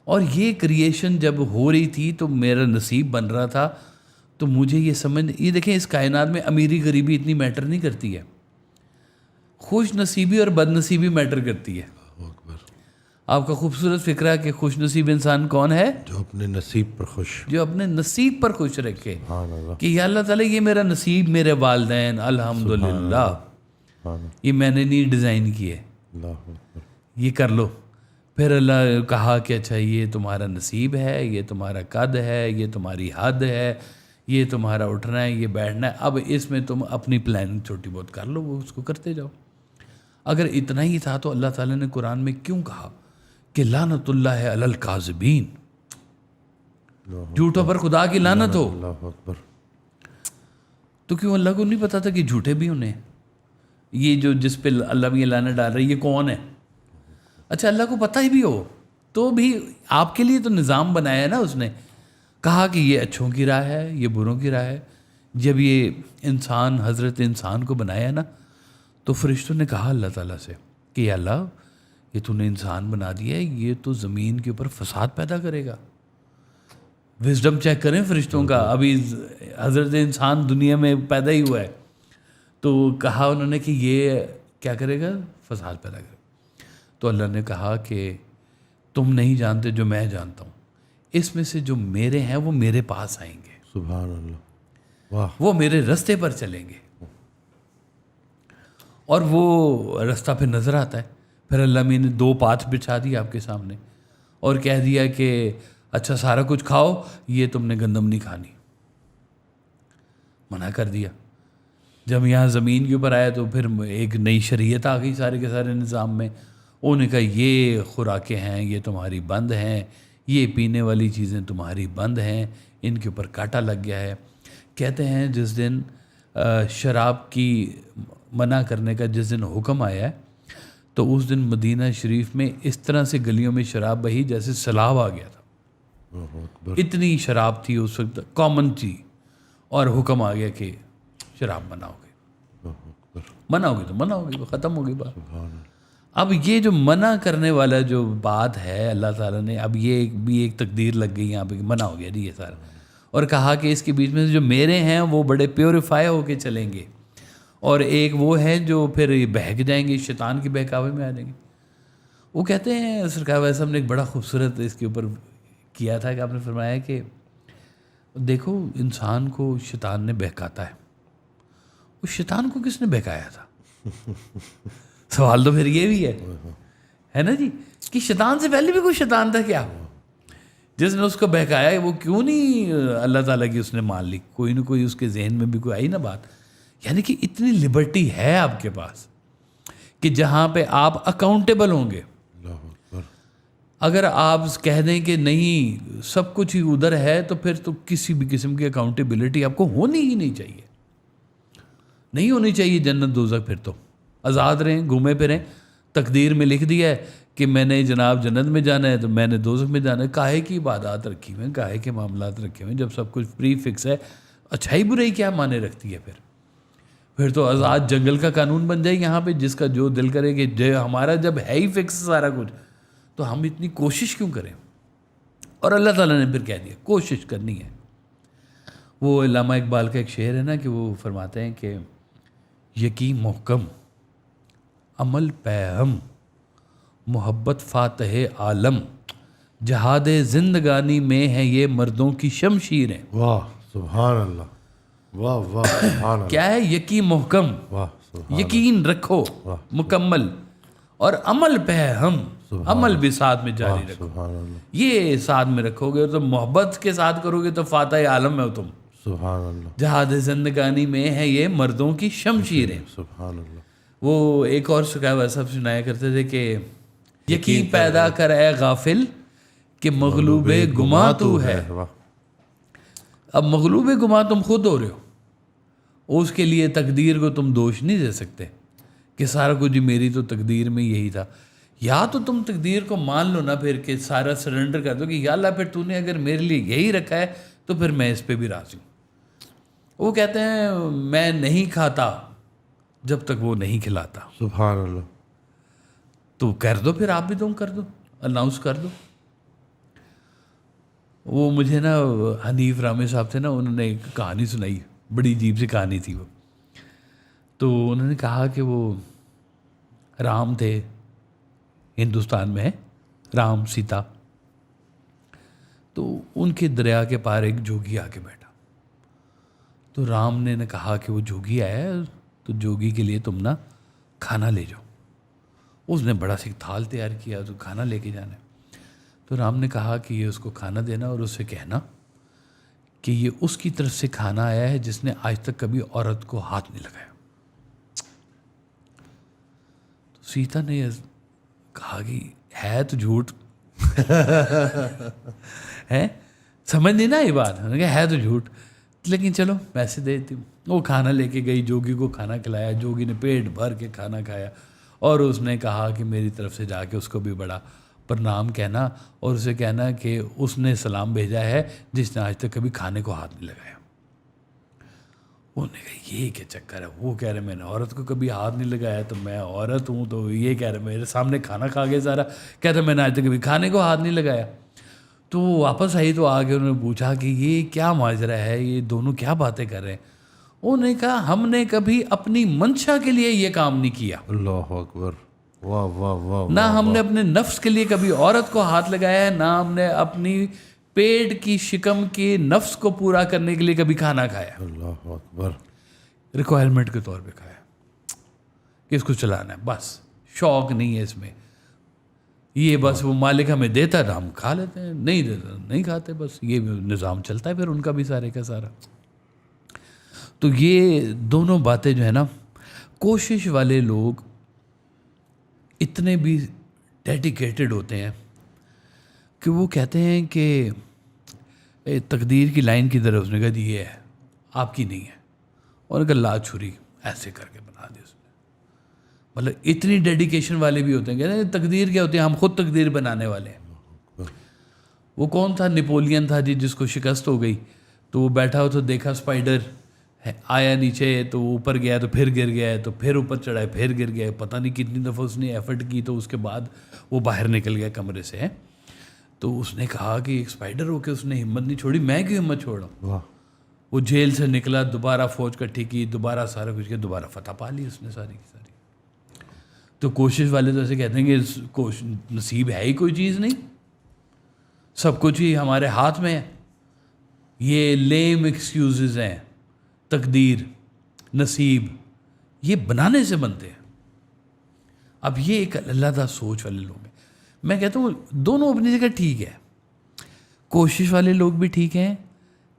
اور یہ کریشن جب ہو رہی تھی تو میرا نصیب بن رہا تھا. تو مجھے یہ سمجھ، یہ دیکھیں اس کائنات میں امیری غریبی اتنی میٹر نہیں کرتی ہے، خوش نصیبی اور بد نصیبی میٹر کرتی ہے. آپ کا خوبصورت فکرہ کہ خوش نصیب انسان کون ہے؟ جو اپنے نصیب پر خوش، جو اپنے نصیب پر خوش رکھے کہ یا اللہ تعالیٰ یہ میرا نصیب، میرے والدین الحمدللہ، یہ میں نے نہیں ڈیزائن کیے، یہ کر لو. پھر اللہ کہا کہ اچھا یہ تمہارا نصیب ہے، یہ تمہارا قد ہے، یہ تمہاری حد ہے، یہ تمہارا اٹھنا ہے، یہ بیٹھنا ہے. اب اس میں تم اپنی پلاننگ چھوٹی بہت کر لو، وہ اس کو کرتے جاؤ. اگر اتنا ہی تھا تو اللہ تعالیٰ نے قرآن میں کیوں کہا کہ لعنت اللہ علی الکاذبین، جھوٹوں پر خدا کی لعنت ہو. اللہ اکبر. تو کیوں اللہ کو نہیں پتا تھا کہ جھوٹے بھی ہونے ہیں؟ یہ جو جس پہ اللہ بھی لعنت ڈال رہا ہے یہ کون ہے؟ اچھا اللہ کو پتہ ہی بھی ہو تو بھی آپ کے لیے تو نظام بنایا ہے نا. اس نے کہا کہ یہ اچھوں کی راہ ہے، یہ بروں کی راہ ہے. جب یہ انسان، حضرت انسان کو بنایا نا، تو فرشتوں نے کہا اللہ تعالیٰ سے کہ یا اللہ یہ تو نے انسان بنا دیا ہے، یہ تو زمین کے اوپر فساد پیدا کرے گا. وزڈم چیک کریں فرشتوں کا. ابھی حضرت انسان دنیا میں پیدا ہی ہوا ہے تو کہا انہوں نے کہ یہ کیا کرے گا؟ فساد پیدا کرے گا. تو اللہ نے کہا کہ تم نہیں جانتے جو میں جانتا ہوں. اس میں سے جو میرے ہیں وہ میرے پاس آئیں گے. سبحان اللہ. واہ. وہ میرے رستے پر چلیں گے. اور وہ راستہ پھر نظر آتا ہے. پھر اللہ میاں نے 2 پاتھ بچھا دی آپ کے سامنے اور کہہ دیا کہ اچھا سارا کچھ کھاؤ, یہ تم نے گندم نہیں کھانی. منع کر دیا. جب یہاں زمین کے اوپر آیا تو پھر ایک نئی شریعت آ گئی سارے کے سارے نظام میں. انہوں نے کہا یہ خوراکیں ہیں یہ تمہاری بند ہیں, یہ پینے والی چیزیں تمہاری بند ہیں, ان کے اوپر کانٹا لگ گیا ہے. کہتے ہیں جس دن شراب کی منع کرنے کا جس دن حکم آیا ہے تو اس دن مدینہ شریف میں اس طرح سے گلیوں میں شراب بہی جیسے سیلاب آ گیا تھا. اتنی شراب تھی اس وقت, کامن تھی, اور حکم آ گیا کہ شراب منع ہو گئی. منع ہو گئی تو منع ہو گئی, ختم ہو گئی بات. اب یہ جو منع کرنے والا جو بات ہے اللہ تعالیٰ نے, اب یہ بھی ایک تقدیر لگ گئی یہاں پہ کہ منع ہو گیا جی یہ سارا, اور کہا کہ اس کے بیچ میں جو میرے ہیں وہ بڑے پیوریفائی ہو کے چلیں گے, اور ایک وہ ہیں جو پھر بہک جائیں گے, شیطان کے بہکاوے میں آ جائیں گے. وہ کہتے ہیں سرکار ویسے ہم نے ایک بڑا خوبصورت اس کے اوپر کیا تھا کہ آپ نے فرمایا کہ دیکھو انسان کو شیطان نے بہکاتا ہے, اس شیطان کو کس نے بہکایا تھا؟ سوال تو پھر یہ بھی ہے نا جی, کہ شیطان سے پہلے بھی کوئی شیطان تھا کیا جس نے اس کو بہکایا؟ وہ کیوں نہیں اللہ تعالیٰ کی اس نے مان لی؟ کوئی نہ کوئی اس کے ذہن میں بھی کوئی آئی نا بات. یعنی کہ اتنی لبرٹی ہے آپ کے پاس کہ جہاں پہ آپ اکاؤنٹیبل ہوں گے. اگر آپ کہہ دیں کہ نہیں سب کچھ ہی ادھر ہے تو پھر تو کسی بھی قسم کی اکاؤنٹیبلٹی آپ کو ہونی ہی نہیں چاہیے, نہیں ہونی چاہیے. جنت دوزخ پھر تو آزاد رہیں, گھومے پھریں. تقدیر میں لکھ دیا ہے کہ میں نے جناب جنت میں جانا ہے تو میں نے دوزخ میں جانا ہے. کاہے کی عبادات رکھی ہوئے ہیں, کاہے کے معاملات رکھے ہوئے ہیں جب سب کچھ پری فکس ہے؟ اچھائی برائی کیا معنی رکھتی ہے پھر تو آزاد جنگل کا قانون بن جائے یہاں پہ, جس کا جو دل کرے کہ ہمارا جب ہے ہی فکس سارا کچھ تو ہم اتنی کوشش کیوں کریں؟ اور اللہ تعالیٰ نے پھر کہہ دیا کوشش کرنی ہے. وہ علامہ اقبال کا ایک شعر ہے نا کہ وہ فرماتے ہیں کہ یقین محکم عمل پہم محبت فاتح عالم, جہاد زندگانی میں ہے یہ مردوں کی شمشیریں. واہ سبحان اللہ, واہ واہ سبحان اللہ. کیا ہے یقین محکم, یقین رکھو مکمل, اور عمل پہ ہم, عمل بھی ساتھ میں جاری رکھو. یہ ساتھ میں رکھو گے تو محبت کے ساتھ کرو گے تو فاتح عالم میں ہو تم. سبحان اللہ. جہاد زندگانی میں ہے یہ مردوں کی شمشیریں. سبحان اللہ. وہ ایک اور شکایت صاحب سنایا کرتے تھے کہ یقین پیدا کر اے غافل کہ مغلوب گما تو ہے. اب مغلوب گما تم خود ہو رہے ہو, اس کے لیے تقدیر کو تم دوش نہیں دے سکتے کہ سارا کچھ جی میری تو تقدیر میں یہی تھا. یا تو تم تقدیر کو مان لو نا پھر کہ سارا سرنڈر کر دو کہ یا اللہ پھر تو نے اگر میرے لیے یہی رکھا ہے تو پھر میں اس پہ بھی راضی ہوں. وہ کہتے ہیں میں نہیں کھاتا جب تک وہ نہیں کھلاتا. سبحان اللہ. تو کر دو پھر, آپ بھی تم کر دو, اناؤنس کر دو. وہ مجھے نا حنیف رامے صاحب تھے نا, انہوں نے ایک کہانی سنائی, بڑی عجیب سی کہانی تھی وہ. تو انہوں نے کہا کہ وہ رام تھے, ہندوستان میں ہے رام سیتا, تو ان کے دریا کے پار ایک جوگی آ کے بیٹھا. تو رام نے کہا کہ وہ جوگی آیا ہے تو جوگی کے لیے تم نا کھانا لے جاؤ. اس نے بڑا سی تھال تیار کیا تو کھانا لے کے جانا ہے. تو رام نے کہا کہ یہ اس کو کھانا دینا اور اس سے کہنا کہ یہ اس کی طرف سے کھانا آیا ہے جس نے آج تک کبھی عورت کو ہاتھ نہیں لگایا. تو سیتا نے کہا کہ ہے تو جھوٹ ہے, سمجھ نہیں نا یہ بات, ہے تو جھوٹ, لیکن چلو پیسے دے دیتی ہوں. وہ کھانا لے کے گئی, جوگی کو کھانا کھلایا, جوگی نے پیٹ بھر کے کھانا کھایا اور اس نے کہا کہ میری طرف سے جا کے اس کو بھی بڑا پرنام کہنا اور اسے کہنا کہ اس نے سلام بھیجا ہے جس نے آج تک کبھی کھانے کو ہاتھ نہیں لگایا. انہوں نے کہا یہ کیا چکر ہے؟ وہ کہہ رہے میں نے عورت کو کبھی ہاتھ نہیں لگایا, تو میں عورت ہوں, تو یہ کہہ رہے میرے سامنے کھانا کھا گیا سارا, کہتا میں نے آج تک کبھی کھانے کو ہاتھ نہیں لگایا. تو وہ واپس آئی تو آگے انہوں نے پوچھا کہ یہ کیا ماجرا ہے, یہ دونوں کیا باتیں کر رہے ہیں؟ انہوں نے کہا ہم نے کبھی اپنی منشا کے لیے یہ کام نہیں کیا. اللہ اکبر. واہ واہ واہ. نہ ہم نے اپنے نفس کے لیے کبھی عورت کو ہاتھ لگایا ہے, نہ ہم نے اپنی پیٹ کی شکم کے نفس کو پورا کرنے کے لیے کبھی کھانا کھایا. اللہ اکبر. ریکوائرمنٹ کے طور پہ کھایا. کہ اس کو چلانا ہے، بس شوق نہیں ہے اس میں، یہ بس وہ مالک ہمیں دیتا ہے ہم کھا لیتے ہیں، نہیں دیتا نہیں کھاتے، بس یہ نظام چلتا ہے پھر ان کا بھی سارے کا سارا۔ تو یہ دونوں باتیں جو ہے نا، کوشش والے لوگ اتنے بھی ڈیڈیکیٹڈ ہوتے ہیں کہ وہ کہتے ہیں کہ تقدیر کی لائن کی طرف، اس نے کہا جی یہ ہے آپ کی نہیں ہے، اور ان کا لا چھری ایسے کر کے بنا دی اس نے۔ مطلب اتنی ڈیڈیکیشن والے بھی ہوتے ہیں، کہتے ہیں تقدیر کیا ہوتی ہے، ہم خود تقدیر بنانے والے ہیں۔ وہ کون تھا؟ نیپولین تھا جی، جس کو شکست ہو گئی تو وہ بیٹھا ہو تو دیکھا اسپائڈر آیا نیچے تو وہ اوپر گیا تو پھر گر گیا، تو پھر اوپر چڑھا پھر گر گیا، پتہ نہیں کتنی دفعہ اس نے ایفرٹ کی، تو اس کے بعد وہ باہر نکل گیا کمرے سے۔ تو اس نے کہا کہ ایک اسپائڈر ہو کے اس نے ہمت نہیں چھوڑی، میں کیوں ہمت چھوڑا؟ وہ جیل سے نکلا، دوبارہ فوج کٹھی کی، دوبارہ سارا کچھ کیا، دوبارہ فتح پا لی اس نے ساری کی ساری۔ تو کوشش والے تو ایسے کہتے ہیں کہ نصیب ہے ہی کوئی چیز نہیں، سب کچھ ہی ہمارے ہاتھ میں ہے۔ یہ لیم ایکسکیوزز ہیں، تقدیر، نصیب، یہ بنانے سے بنتے ہیں۔ اب یہ ایک علیحدہ سوچ والے لوگ ہیں۔ میں کہتا ہوں دونوں اپنی جگہ ٹھیک ہے، کوشش والے لوگ بھی ٹھیک ہیں،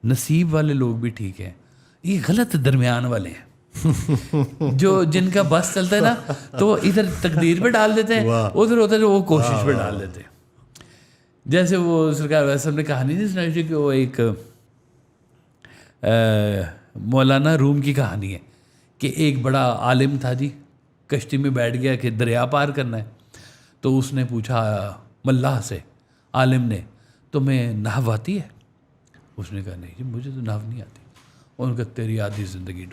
نصیب والے لوگ بھی ٹھیک ہیں، یہ غلط درمیان والے ہیں جو جن کا بس چلتا ہے نا تو ادھر تقدیر پہ ڈال دیتے ہیں، ادھر ہوتا ہے وہ کوشش پہ ڈال دیتے ہیں۔ جیسے وہ سرکار ویسے نے کہانی نہیں سنائی تھی کہ وہ ایک مولانا روم کی کہانی ہے کہ ایک بڑا عالم تھا جی، کشتی میں بیٹھ گیا کہ دریا پار کرنا ہے، تو اس نے پوچھا ملاح سے، عالم نے، تمہیں نحو آتی ہے؟ اس نے کہا نہیں جی مجھے تو نحو نہیں آتی۔ ان کا تیری آدھی زندگی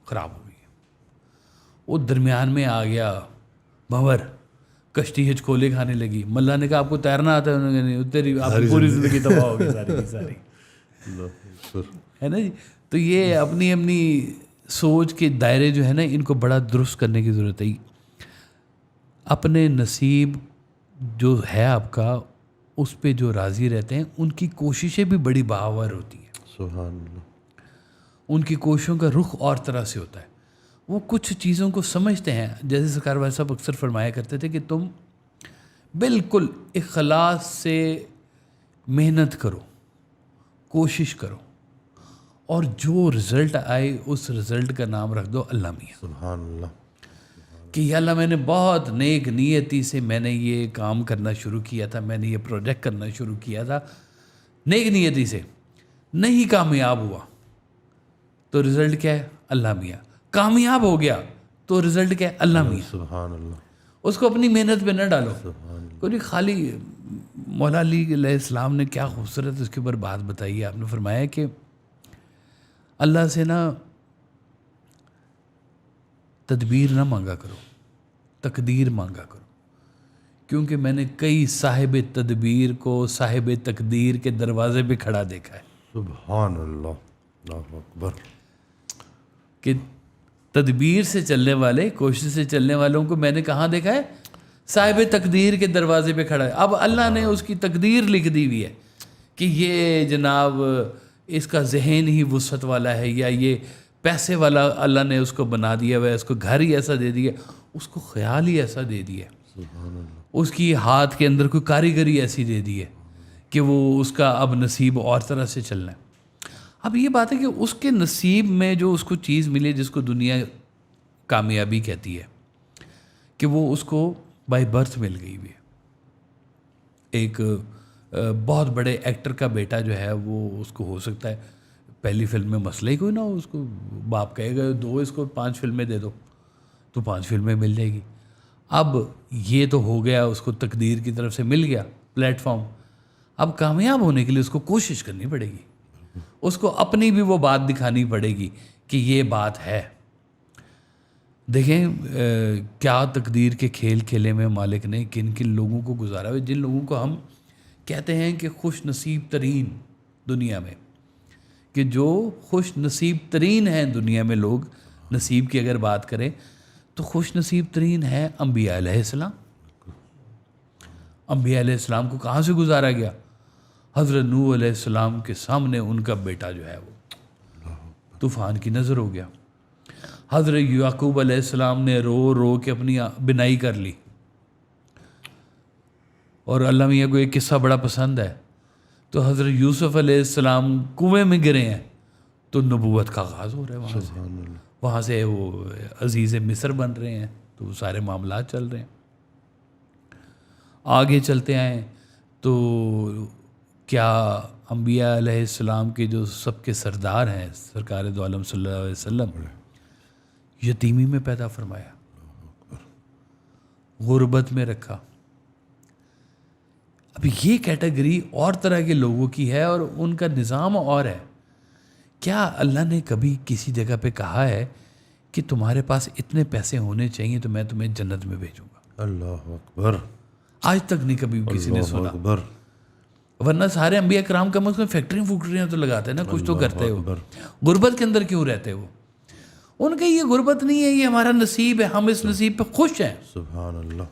خراب ہو گئی ہے۔ وہ درمیان میں آ گیا بھنور، کشتی ہچکولے کھانے لگی۔ ملا نے کہا آپ کو تیرنا آتا ہے؟ انہوں نے کہا نہیں، تیری آپ کی پوری زندگی تباہ ہو گئی ساری کی ساری، ہے نا جی۔ تو یہ اپنی اپنی سوچ کے دائرے جو ہے نا ان کو بڑا درست کرنے کی ضرورت ہے۔ اپنے نصیب جو ہے آپ کا اس پہ جو راضی رہتے ہیں ان کی کوششیں بھی بڑی باور ہوتی ہیں، سبحان اللہ۔ ان کی کوششوں کا رخ اور طرح سے ہوتا ہے۔ وہ کچھ چیزوں کو سمجھتے ہیں، جیسے سرکار بھائی صاحب اکثر فرمایا کرتے تھے کہ تم بالکل اخلاص سے محنت کرو، کوشش کرو، اور جو رزلٹ آئے اس رزلٹ کا نام رکھ دو اللہ میاں۔ سبحان اللہ۔ کہ یا اللہ میں نے بہت نیک نیتی سے میں نے یہ کام کرنا شروع کیا تھا، میں نے یہ پروجیکٹ کرنا شروع کیا تھا نیک نیتی سے، نہیں کامیاب ہوا تو رزلٹ کیا ہے؟ اللہ میاں۔ کامیاب ہو گیا تو رزلٹ کیا ہے؟ اللہ میاں۔ سبحان اللہ۔ اس کو اپنی محنت پہ نہ ڈالو۔ کوئی خالی مولا علی علیہ السلام نے کیا خوبصورت اس کے اوپر بات بتائی ہے، آپ نے فرمایا کہ اللہ سے نا تدبیر نہ مانگا کرو، تقدیر مانگا کرو، کیونکہ میں نے کئی صاحب تدبیر کو صاحب تقدیر کے دروازے پہ کھڑا دیکھا ہے۔ سبحان اللہ، اللہ اکبر۔ کہ تدبیر سے چلنے والے، کوشش سے چلنے والوں کو میں نے کہاں دیکھا ہے؟ صاحب تقدیر کے دروازے پہ کھڑا ہے۔ اب اللہ نے اس کی تقدیر لکھ دی ہوئی ہے کہ یہ جناب اس کا ذہن ہی وسعت والا ہے، یا یہ پیسے والا اللہ نے اس کو بنا دیا ہوا ہے، اس کو گھر ہی ایسا دے دیا، اس کو خیال ہی ایسا دے دیا، اس کی ہاتھ کے اندر کوئی کاریگری ایسی دے دی ہے کہ وہ اس کا اب نصیب اور طرح سے چلنا ہے۔ اب یہ بات ہے کہ اس کے نصیب میں جو اس کو چیز ملی جس کو دنیا کامیابی کہتی ہے، کہ وہ اس کو بائی برتھ مل گئی ہوئی ہے۔ ایک بہت بڑے ایکٹر کا بیٹا جو ہے وہ اس کو ہو سکتا ہے پہلی فلم میں مسئلہ ہی کوئی نہ ہو، اس کو باپ کہے گا دو اس کو 5 فلمیں دے دو تو 5 فلمیں مل جائے گی۔ اب یہ تو ہو گیا، اس کو تقدیر کی طرف سے مل گیا پلیٹ فارم، اب کامیاب ہونے کے لیے اس کو کوشش کرنی پڑے گی، اس کو اپنی بھی وہ بات دکھانی پڑے گی کہ یہ بات ہے۔ دیکھیں کیا تقدیر کے کھیل کھیلے میں مالک نے کن کن لوگوں کو گزارا ہوئے، جن لوگوں کو ہم کہتے ہیں کہ خوش نصیب ترین دنیا میں، کہ جو خوش نصیب ترین ہیں دنیا میں لوگ، نصیب کی اگر بات کریں تو خوش نصیب ترین ہے انبیاء علیہ السلام۔ انبیاء علیہ السلام کو کہاں سے گزارا گیا؟ حضرت نوح علیہ السلام کے سامنے ان کا بیٹا جو ہے وہ طوفان کی نظر ہو گیا۔ حضرت یعقوب علیہ السلام نے رو رو کے اپنی بنائی کر لی. اور اللہ میاں کو ایک قصہ بڑا پسند ہے. تو حضرت یوسف علیہ السلام کنویں میں گرے ہیں تو نبوت کا آغاز ہو رہا ہے. وہاں سے وہ عزیز مصر بن رہے ہیں, تو وہ سارے معاملات چل رہے ہیں. آگے چلتے آئیں تو کیا انبیاء علیہ السلام کے جو سب کے سردار ہیں سرکار دو عالم صلی اللہ علیہ وسلم, یتیمی میں پیدا فرمایا, غربت میں رکھا. اب یہ کیٹیگری اور طرح کے لوگوں کی ہے اور ان کا نظام اور ہے. کیا اللہ نے کبھی کسی جگہ پہ کہا ہے کہ تمہارے پاس اتنے پیسے ہونے چاہیے تو میں تمہیں جنت میں بھیجوں گا؟ اللہ اکبر. آج تک نہیں کبھی کسی نے سنا. ورنہ سارے انبیاء کرام کم از کم فیکٹریاں تو لگاتے ہیں نا, کچھ تو کرتے ہو. غربت کے اندر کیوں رہتے ہو؟ ان کا یہ غربت نہیں ہے, یہ ہمارا نصیب ہے, ہم اس نصیب پہ خوش ہیں. سبحان اللہ.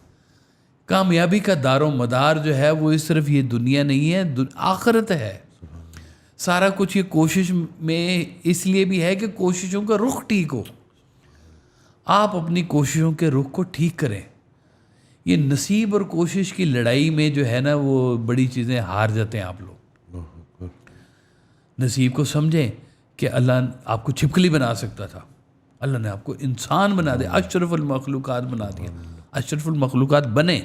کامیابی کا دار و مدار جو ہے وہ صرف یہ دنیا نہیں ہے, آخرت ہے. سارا کچھ یہ کوشش میں اس لیے بھی ہے کہ کوششوں کا رخ ٹھیک ہو. آپ اپنی کوششوں کے رخ کو ٹھیک کریں. یہ نصیب اور کوشش کی لڑائی میں جو ہے نا وہ بڑی چیزیں ہار جاتے ہیں آپ لوگ. نصیب کو سمجھیں کہ اللہ آپ کو چھپکلی بنا سکتا تھا, اللہ نے آپ کو انسان بنا دیا, اشرف المخلوقات بنا دیا. اشرف المخلوقات بنے.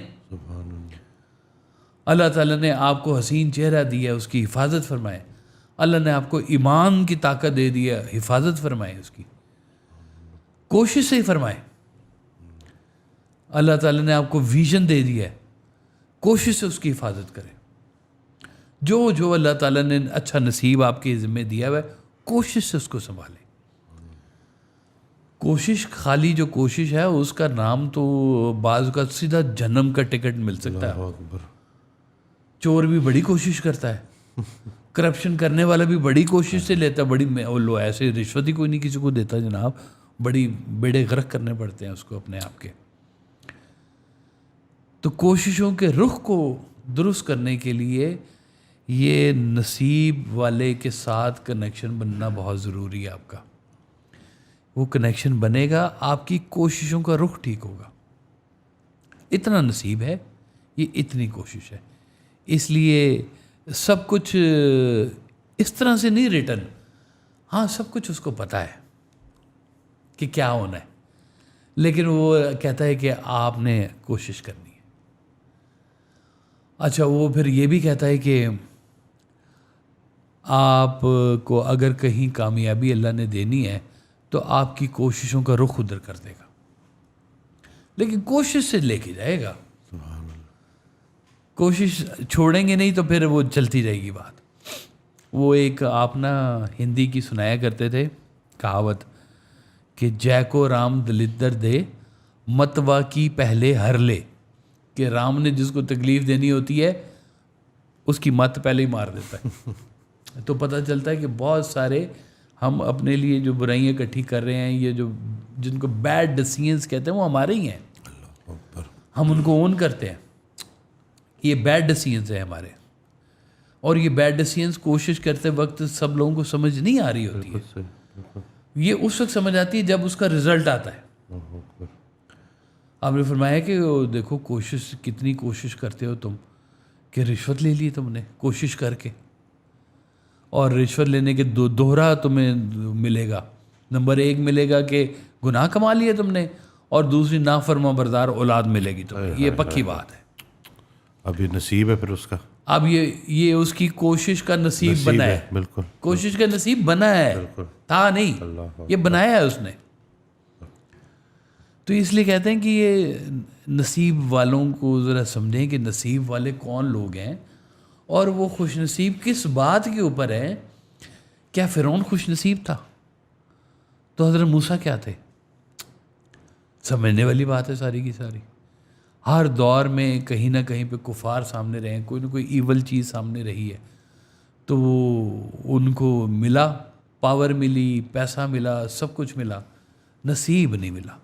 اللہ تعالیٰ نے آپ کو حسین چہرہ دیا, اس کی حفاظت فرمائے. اللہ نے آپ کو ایمان کی طاقت دے دیا, حفاظت فرمائے اس کی, کوشش سے ہی فرمائے. اللہ تعالیٰ نے آپ کو ویژن دے دیا ہے, کوشش سے اس کی حفاظت کریں. جو اللہ تعالیٰ نے اچھا نصیب آپ کے ذمہ دیا ہوا ہے, کوشش سے اس کو سنبھالیں. کوشش, خالی جو کوشش ہے اس کا نام تو بعض کا سیدھا جہنم کا ٹکٹ مل سکتا ہے. چور بھی بڑی کوشش کرتا ہے, کرپشن کرنے والا بھی بڑی کوشش سے لیتا ہے, بڑی لو ایسے رشوت ہی کوئی نہیں کسی کو دیتا جناب, بڑی بیڑے غرق کرنے پڑتے ہیں اس کو اپنے آپ کے. تو کوششوں کے رخ کو درست کرنے کے لیے یہ نصیب والے کے ساتھ کنیکشن بننا بہت ضروری ہے آپ کا. وہ کنیکشن بنے گا, آپ کی کوششوں کا رخ ٹھیک ہوگا. اتنا نصیب ہے, یہ اتنی کوشش ہے. اس لیے سب کچھ اس طرح سے نہیں ریٹن. ہاں سب کچھ اس کو پتہ ہے کہ کیا ہونا ہے, لیکن وہ کہتا ہے کہ آپ نے کوشش کرنی ہے. اچھا, وہ پھر یہ بھی کہتا ہے کہ آپ کو اگر کہیں کامیابی اللہ نے دینی ہے تو آپ کی کوششوں کا رخ ادھر کر دے گا, لیکن کوشش سے لے کے جائے گا. کوشش چھوڑیں گے نہیں تو پھر وہ چلتی رہے گی بات. وہ ایک آپ نا ہندی کی سنایا کرتے تھے کہاوت کہ جے کو رام دلدر دے متوا کی پہلے ہر لے, کہ رام نے جس کو تکلیف دینی ہوتی ہے اس کی مت پہلے ہی مار دیتا ہے. تو پتہ چلتا ہے کہ بہت سارے ہم اپنے لیے جو برائیاں اکٹھی کر رہے ہیں, یہ جو جن کو بیڈ ڈیسیژنز کہتے ہیں, وہ ہمارے ہی ہیں. ہم ان کو اون کرتے ہیں, یہ بیڈ ڈیسیژنز ہیں ہمارے. اور یہ بیڈ ڈیسیژنز کوشش کرتے وقت سب لوگوں کو سمجھ نہیں آ رہی ہوتی ہے. یہ اس وقت سمجھ آتی ہے جب اس کا رزلٹ آتا ہے. آپ نے فرمایا کہ دیکھو کوشش, کتنی کوشش کرتے ہو تم, کہ رشوت لے لی تم نے کوشش کر کے, اور رشوت لینے کے دوہرا تمہیں ملے گا. نمبر 1 ملے گا کہ گناہ کما لیے تم نے, اور دوسری نافرما بردار اولاد ملے گی تمہیں. یہ پکی بات ہے. اب یہ نصیب ہے پھر اس کا, اب یہ اس کی کوشش کا نصیب بنا ہے. بالکل کوشش کا نصیب بنا ہے, تھا نہیں, یہ بنایا ہے اس نے. تو اس لیے کہتے ہیں کہ یہ نصیب والوں کو ذرا سمجھیں کہ نصیب والے کون لوگ ہیں, اور وہ خوش نصیب کس بات کے اوپر ہے. کیا فرعون خوش نصیب تھا؟ تو حضرت موسیٰ کیا تھے؟ سمجھنے والی بات ہے ساری کی ساری. ہر دور میں کہیں نہ کہیں پہ کفار سامنے رہے ہیں, کوئی نہ کوئی ایول چیز سامنے رہی ہے, تو ان کو ملا, پاور ملی, پیسہ ملا, سب کچھ ملا, نصیب نہیں ملا.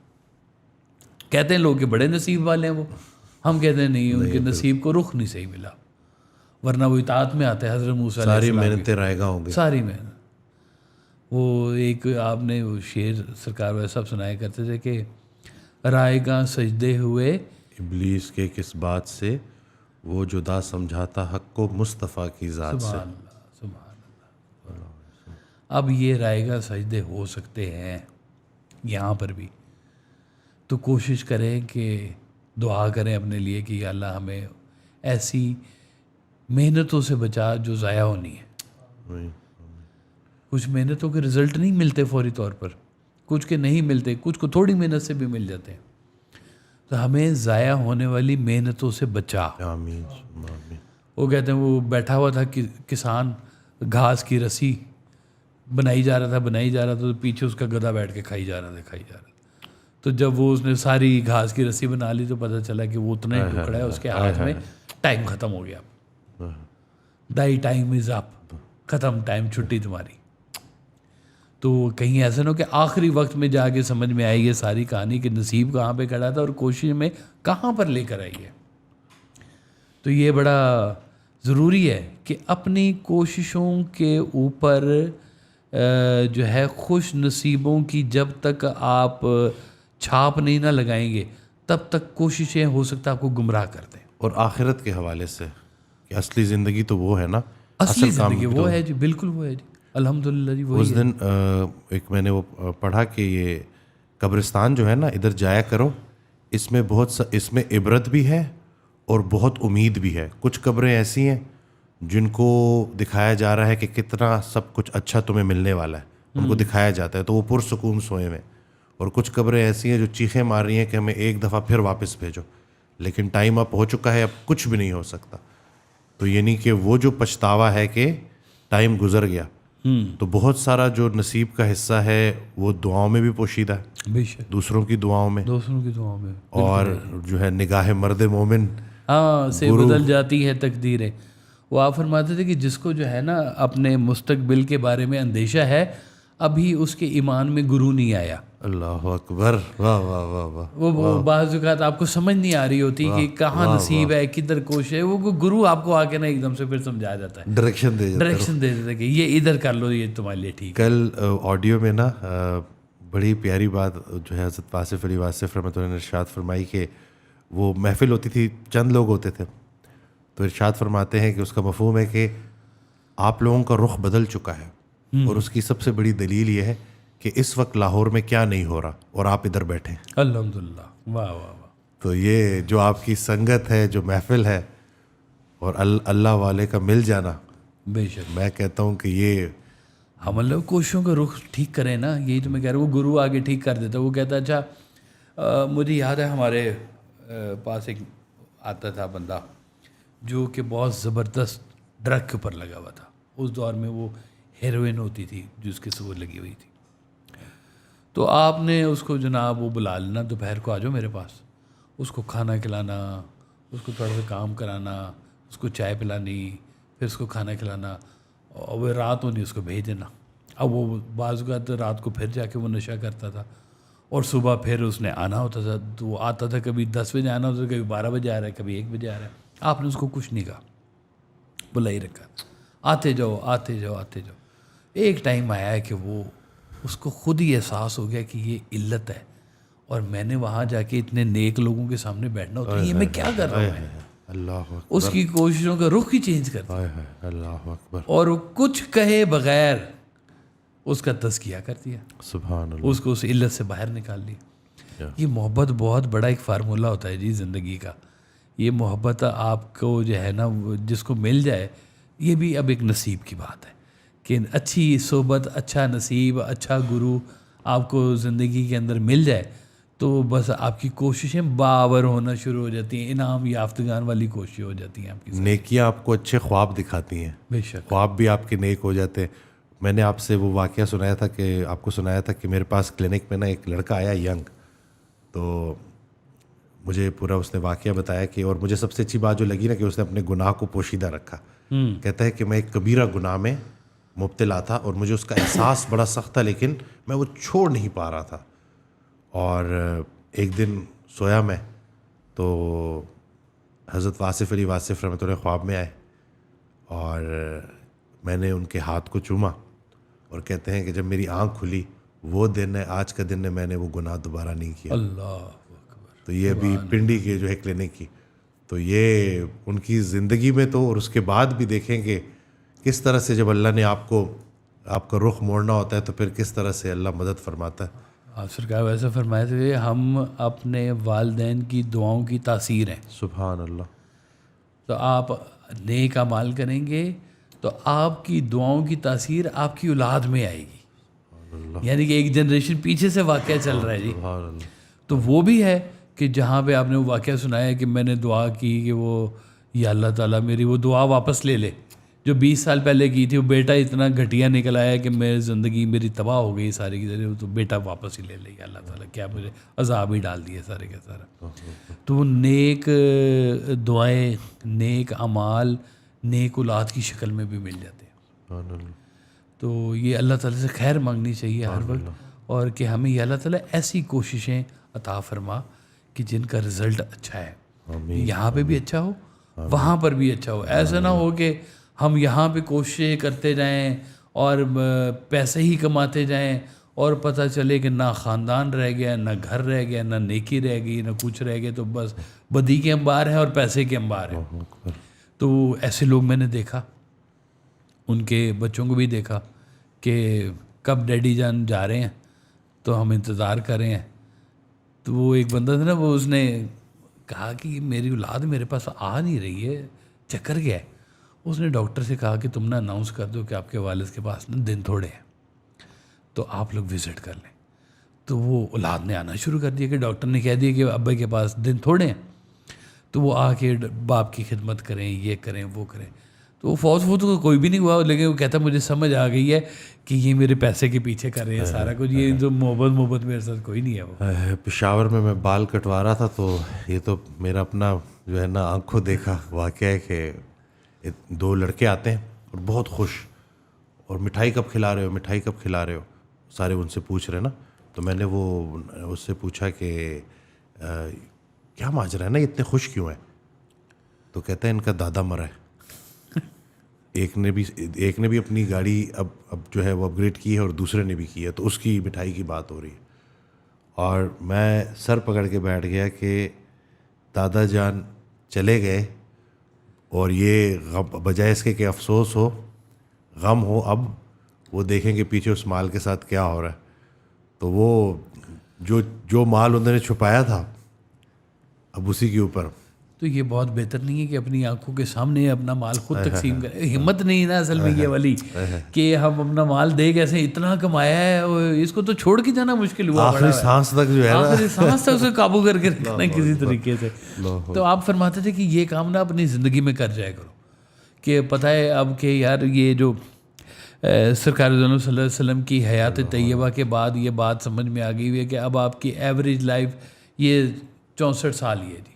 کہتے ہیں لوگ کہ بڑے نصیب والے ہیں وہ, ہم کہتے ہیں نہیں, ان کے نصیب کو رخ نہیں صحیح ملا, ورنہ وہ اطاعت میں آتے ہیں. حضرت موسیٰ علیہ السلام ساری محنتیں رائے گاں ہو گئی, ساری محنت. وہ ایک آپ نے وہ شعر سرکار ویسا صاحب سنایا کرتے تھے کہ رائے گاں سجدے ہوئے ابلیس کے کس بات سے وہ جدا سمجھاتا حق کو مصطفیٰ کی ذات سے. سبحان اللہ سبحان اللہ. اب یہ رائے گاں سجدے ہو سکتے ہیں یہاں پر بھی، تو کوشش کریں کہ دعا کریں اپنے لیے کہ یا اللہ ہمیں ایسی محنتوں سے بچا جو ضائع ہونی ہے. کچھ محنتوں کے رزلٹ نہیں ملتے فوری طور پر، کچھ کے نہیں ملتے، کچھ کو تھوڑی محنت سے بھی مل جاتے ہیں. تو ہمیں ضائع ہونے والی محنتوں سے بچا. آمین آمین. وہ کہتے ہیں وہ بیٹھا ہوا تھا کسان، گھاس کی رسی بنائی جا رہا تھا تو پیچھے اس کا گدھا بیٹھ کے کھائی جا رہا تھا. تو جب وہ اس نے ساری گھاس کی رسی بنا لی تو پتہ چلا کہ وہ اتنا ہی ٹکڑا ہے اس کے ہاتھ میں، ٹائم ختم ہو گیا. دائی ٹائم از اپ، ختم ٹائم، چھٹی تمہاری. تو کہیں ایسا نہ ہو کہ آخری وقت میں جا کے سمجھ میں آئی یہ ساری کہانی کہ نصیب کہاں پہ کھڑا تھا اور کوشش میں کہاں پر لے کر آئی ہے. تو یہ بڑا ضروری ہے کہ اپنی کوششوں کے اوپر جو ہے خوش نصیبوں کی جب تک آپ چھاپ نہیں نہ لگائیں گے تب تک کوششیں ہو سکتا ہے آپ کو گمراہ کر دیں. اور آخرت کے حوالے سے کہ اصلی زندگی تو وہ ہے نا، اصلی زندگی وہ ہے جی، بالکل وہ ہے جی، الحمدللہ جی. اس دن ایک میں نے وہ پڑھا کہ یہ قبرستان جو ہے نا، ادھر جایا کرو، اس میں اس میں عبرت بھی ہے اور بہت امید بھی ہے. کچھ قبریں ایسی ہیں جن کو دکھایا جا رہا ہے کہ کتنا سب کچھ اچھا تمہیں ملنے والا ہے، ان کو دکھایا جاتا ہے تو وہ پرسکون سوئے میں. اور کچھ قبریں ایسی ہیں جو چیخیں مار رہی ہیں کہ ہمیں ایک دفعہ پھر واپس بھیجو، لیکن ٹائم اب ہو چکا ہے، اب کچھ بھی نہیں ہو سکتا. تو یعنی کہ وہ جو پچھتاوا ہے کہ ٹائم گزر گیا، تو بہت سارا جو نصیب کا حصہ ہے وہ دعاؤں میں بھی پوشیدہ ہے، بے شک دوسروں کی دعاؤں میں، دوسروں کی دعاؤں میں، اور جو ہے نگاہ مرد مومن سے بدل جاتی ہے تقدیریں. وہ آپ فرماتے تھے کہ جس کو جو ہے نا اپنے مستقبل کے بارے میں اندیشہ ہے، ابھی اس کے ایمان میں گرو نہیں آیا. اللہ اکبر، واہ واہ واہ واہ. وہ بعض اوقات آپ کو سمجھ نہیں آ رہی ہوتی کہ کہاں نصیب ہے، کدھر کوشش ہے. وہ گرو آپ کو آ کے نا ایک دم سے پھر سمجھا جاتا ہے، ڈائریکشن دے دیتا ہے کہ یہ ادھر کر لو، یہ تمہارے لیے ٹھیک. کل آڈیو میں نا بڑی پیاری بات جو ہے حضرت واصف علی واصف رحمۃ اللہ نے ارشاد فرمائی کہ وہ محفل ہوتی تھی، چند لوگ ہوتے تھے، تو ارشاد فرماتے ہیں کہ اس کا مفہوم ہے کہ آپ لوگوں کا رخ بدل چکا ہے، اور اس کی سب سے بڑی دلیل یہ ہے کہ اس وقت لاہور میں کیا نہیں ہو رہا اور آپ ادھر بیٹھے ہیں. الحمدللہ، واہ واہ واہ. تو یہ جو آپ کی سنگت ہے، جو محفل ہے، اور اللہ والے کا مل جانا، بے شک میں کہتا ہوں کہ یہ ہم اللہ کوششوں کا رخ ٹھیک کریں نا. یہی تو میں کہہ رہا ہوں، وہ گرو آگے ٹھیک کر دیتا. وہ کہتا اچھا مجھے یاد ہے ہمارے پاس ایک آتا تھا بندہ جو کہ بہت زبردست ڈرگ کے اوپر لگا ہوا تھا. اس دور میں وہ ہیروئن ہوتی تھی جو اس کے سور لگی ہوئی تھی. تو آپ نے اس کو جناب وہ بلا لینا، دوپہر کو آ جاؤ میرے پاس، اس کو کھانا کھلانا، اس کو تھوڑا سا کام کرانا، اس کو چائے پلانی، پھر اس کو کھانا کھلانا، اور وہ رات ہونی اس کو بھیج دینا. اب وہ بعض اوقات رات کو پھر جا کے وہ نشہ کرتا تھا، اور صبح پھر اس نے آنا ہوتا تھا. تو وہ آتا تھا، کبھی 10 بجے آنا ہوتا تھا، کبھی 12 بجے آ رہا ہے، کبھی 1 بجے آ رہا ہے. آپ نے اس کو کچھ نہیں کہا، بلا ہی رکھا، آتے جاؤ آتے جاؤ آتے جاؤ. ایک ٹائم آیا ہے کہ وہ اس کو خود ہی احساس ہو گیا کہ یہ علت ہے، اور میں نے وہاں جا کے اتنے نیک لوگوں کے سامنے بیٹھنا ہوتا ہے، یہ میں کیا کر رہا ہوں. اللہ اکبر، اس کی کوششوں کا رخ ہی چینج کر دیا، اللہ اکبر، اور وہ کچھ کہے بغیر اس کا تزکیہ کر دیا، سبحان اللہ. اس کو اس علت سے باہر نکال لیا. یہ محبت بہت بڑا ایک فارمولہ ہوتا ہے جی زندگی کا. یہ محبت آپ کو جو ہے نا جس کو مل جائے، یہ بھی اب ایک نصیب کی بات ہے کہ اچھی صحبت، اچھا نصیب، اچھا گرو آپ کو زندگی کے اندر مل جائے تو بس آپ کی کوششیں باور ہونا شروع ہو جاتی ہیں، انعام یافتگان والی کوششیں ہو جاتی ہیں آپ کی. نیکیاں آپ کو اچھے خواب دکھاتی ہیں، بے شک خواب بھی آپ کے نیک ہو جاتے ہیں. میں نے آپ سے وہ واقعہ سنایا تھا کہ آپ کو سنایا تھا کہ میرے پاس کلینک میں نا ایک لڑکا آیا ینگ، تو مجھے پورا اس نے واقعہ بتایا کہ، اور مجھے سب سے اچھی بات جو لگی نا کہ اس نے اپنے گناہ کو پوشیدہ رکھا. کہتا ہے کہ میں ایک کبیرہ گناہ میں مبتلا تھا اور مجھے اس کا احساس بڑا سخت تھا، لیکن میں وہ چھوڑ نہیں پا رہا تھا. اور ایک دن سویا میں تو حضرت واصف علی واصف رحمۃ اللہ خواب میں آئے، اور میں نے ان کے ہاتھ کو چوما اور کہتے ہیں کہ جب میری آنکھ کھلی وہ دن ہے، آج کا دن ہے، میں نے وہ گناہ دوبارہ نہیں کیا. اللہ اکبر. تو یہ ابھی پنڈی کے جو ہے کلینک کی، تو یہ ان کی زندگی میں تو، اور اس کے بعد بھی دیکھیں کہ کس طرح سے جب اللہ نے آپ کا رخ موڑنا ہوتا ہے تو پھر کس طرح سے اللہ مدد فرماتا ہے. آپ سرکار ویسے فرمائے تھے ہم اپنے والدین کی دعاؤں کی تاثیر ہیں. سبحان اللہ. تو آپ نیک اعمال کریں گے تو آپ کی دعاؤں کی تاثیر آپ کی اولاد میں آئے گی. یعنی کہ ایک جنریشن پیچھے سے واقعہ چل رہا ہے جی. سبحان اللہ. تو وہ بھی ہے کہ جہاں پہ آپ نے وہ واقعہ سنایا ہے کہ میں نے دعا کی کہ وہ یا اللہ تعالیٰ میری وہ دعا واپس لے لے جو 20 سال پہلے کی تھی. وہ بیٹا اتنا گھٹیا نکل آیا کہ میری زندگی میری تباہ ہو گئی ساری کی ساری. تو بیٹا واپس ہی لے لے یا اللہ تعالیٰ کیا مجھے عذاب ہی ڈال دیے سارے کا سارا. تو وہ نیک دعائیں، نیک اعمال، نیک اولاد کی شکل میں بھی مل جاتے ہیں. سبحان اللہ. تو یہ اللہ تعالیٰ سے خیر مانگنی چاہیے ہر وقت، اور کہ ہمیں یہ اللہ تعالیٰ ایسی کوششیں عطا فرما کہ جن کا رزلٹ اچھا ہے. یہاں پہ بھی اچھا ہو، وہاں پر بھی اچھا ہو. ایسا نہ ہو کہ ہم یہاں پہ کوششیں کرتے جائیں اور پیسے ہی کماتے جائیں اور پتہ چلے کہ نہ خاندان رہ گیا، نہ گھر رہ گیا، نہ نیکی رہ گئی، نہ کچھ رہ گیا. تو بس بدی کے انبار ہیں اور پیسے کے انبار ہیں. تو ایسے لوگ میں نے دیکھا، ان کے بچوں کو بھی دیکھا کہ کب ڈیڈی جان جا رہے ہیں تو ہم انتظار کر رہے ہیں. تو وہ ایک بندہ تھا نا، وہ اس نے کہا کہ میری اولاد میرے پاس آ نہیں رہی ہے، چکر گیا ہے. اس نے ڈاکٹر سے کہا کہ تم نہ اناؤنس کر دو کہ آپ کے والد کے پاس نا دن تھوڑے ہیں تو آپ لوگ وزٹ کر لیں. تو وہ اولاد نے آنا شروع کر دیا کہ ڈاکٹر نے کہہ دیا کہ ابا کے پاس دن تھوڑے ہیں، تو وہ آ کے باپ کی خدمت کریں، یہ کریں وہ کریں. تو وہ فوت تو کوئی بھی نہیں ہوا، لیکن وہ کہتا مجھے سمجھ آ گئی ہے کہ یہ میرے پیسے کے پیچھے کر رہے ہیں سارا کچھ. یہ جو محبت میرے ساتھ کوئی نہیں ہے. وہ پشاور میں بال کٹوا رہا تھا تو یہ تو میرا اپنا جو ہے نا آنکھوں دیکھا واقعہ ہے کہ 2 لڑکے آتے ہیں اور بہت خوش، اور مٹھائی کب کھلا رہے ہو، مٹھائی کب کھلا رہے ہو، سارے ان سے پوچھ رہے نا. تو میں نے وہ اس سے پوچھا کہ کیا ماجرا ہے نا، اتنے خوش کیوں ہیں؟ تو کہتا ہے ان کا دادا مرا ہے. ایک نے بھی اپنی گاڑی اب جو ہے وہ اپ گریڈ کی ہے اور دوسرے نے بھی کی ہے، تو اس کی مٹھائی کی بات ہو رہی ہے. اور میں سر پکڑ کے بیٹھ گیا کہ دادا جان چلے گئے اور یہ بجائے اس کے کہ افسوس ہو، غم ہو، اب وہ دیکھیں کہ پیچھے اس مال کے ساتھ کیا ہو رہا ہے. تو وہ جو مال انہوں نے چھپایا تھا اب اسی کے اوپر. تو یہ بہت بہتر نہیں ہے کہ اپنی آنکھوں کے سامنے اپنا مال خود تقسیم کریں. ہمت نہیں نا اصل میں یہ والی کہ ہم اپنا مال دے کیسے، اتنا کمایا ہے اس کو تو چھوڑ کے جانا مشکل ہوا. آخری سانس تک جو ہے آخری سانس تک اسے قابو کر کے رکھنا کسی طریقے سے. تو آپ فرماتے تھے کہ یہ کام نا اپنی زندگی میں کر جایا کرو کہ پتہ ہے اب کہ یار یہ جو سرکار صلی اللہ علیہ وسلم کی حیات طیبہ کے بعد یہ بات سمجھ میں آ گئی ہوئی ہے کہ اب آپ کی ایوریج لائف یہ 64 سال ہی ہے جی.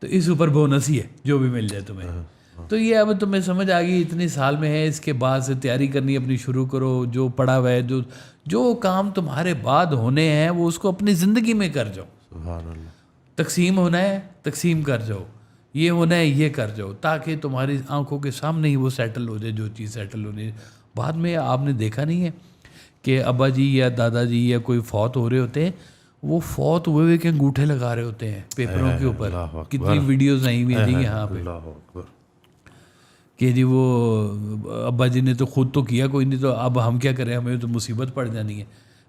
تو اس اوپر بونس ہی ہے جو بھی مل جائے تمہیں. تو یہ اب تمہیں سمجھ آ گئی اتنے سال میں ہے، اس کے بعد سے تیاری کرنی اپنی شروع کرو. جو پڑا ہوا ہے، جو کام تمہارے بعد ہونے ہیں وہ اس کو اپنی زندگی میں کر جاؤ. سبحان اللہ. تقسیم ہونا ہے تقسیم کر جاؤ، یہ ہونا ہے یہ کر جاؤ، تاکہ تمہاری آنکھوں کے سامنے ہی وہ سیٹل ہو جائے جو چیز سیٹل ہونی ہے. بعد میں آپ نے دیکھا نہیں ہے کہ ابا جی یا دادا جی یا کوئی فوت ہو رہے ہوتے ہیں، وہ فوت ہوئے کے انگوٹھے لگا رہے ہوتے ہیں پیپروں کے اوپر. کتنی ویڈیوز آئی ہوئی ہیں جی یہاں پہ کہ جی وہ ابا جی نے تو خود تو کیا کوئی نہیں، تو اب ہم کیا کریں، ہمیں تو مصیبت پڑ جانی ہے.